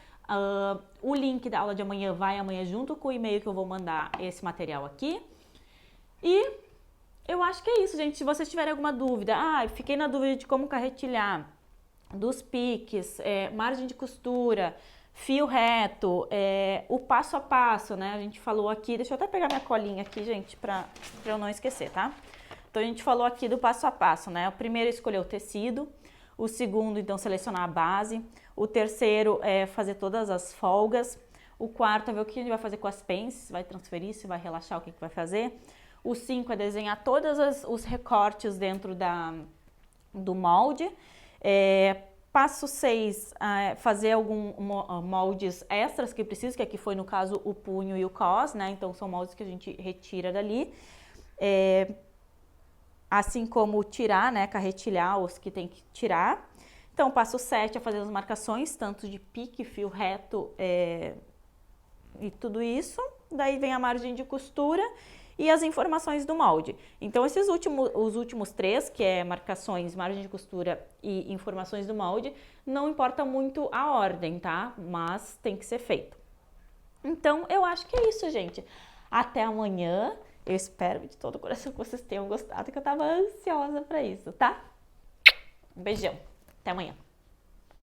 O link da aula de amanhã vai amanhã junto com o e-mail que eu vou mandar esse material aqui. E eu acho que é isso, gente. Se vocês tiverem alguma dúvida, fiquei na dúvida de como carretilhar, dos piques, margem de costura, fio reto, o passo a passo, né? A gente falou aqui, deixa eu até pegar minha colinha aqui, gente, pra eu não esquecer, tá? Então a gente falou aqui do passo a passo, né? O primeiro é escolher o tecido, o segundo, então, selecionar a base, o terceiro é fazer todas as folgas, o quarto é ver o que a gente vai fazer com as pens, se vai transferir, se vai relaxar, o que vai fazer. O 5 é desenhar todos os recortes dentro do molde. Passo 6, fazer alguns moldes extras que precisa, que aqui foi no caso o punho e o cos, né? Então são moldes que a gente retira dali. Assim como tirar, né? Carretilhar os que tem que tirar. Então, passo 7 é fazer as marcações, tanto de pique, fio reto e tudo isso. Daí vem a margem de costura e as informações do molde. Então, os últimos 3, que é marcações, margem de costura e informações do molde, não importa muito a ordem, tá? Mas tem que ser feito. Então, eu acho que é isso, gente. Até amanhã. Eu espero de todo o coração que vocês tenham gostado, que eu tava ansiosa pra isso, tá? Um beijão. Até amanhã.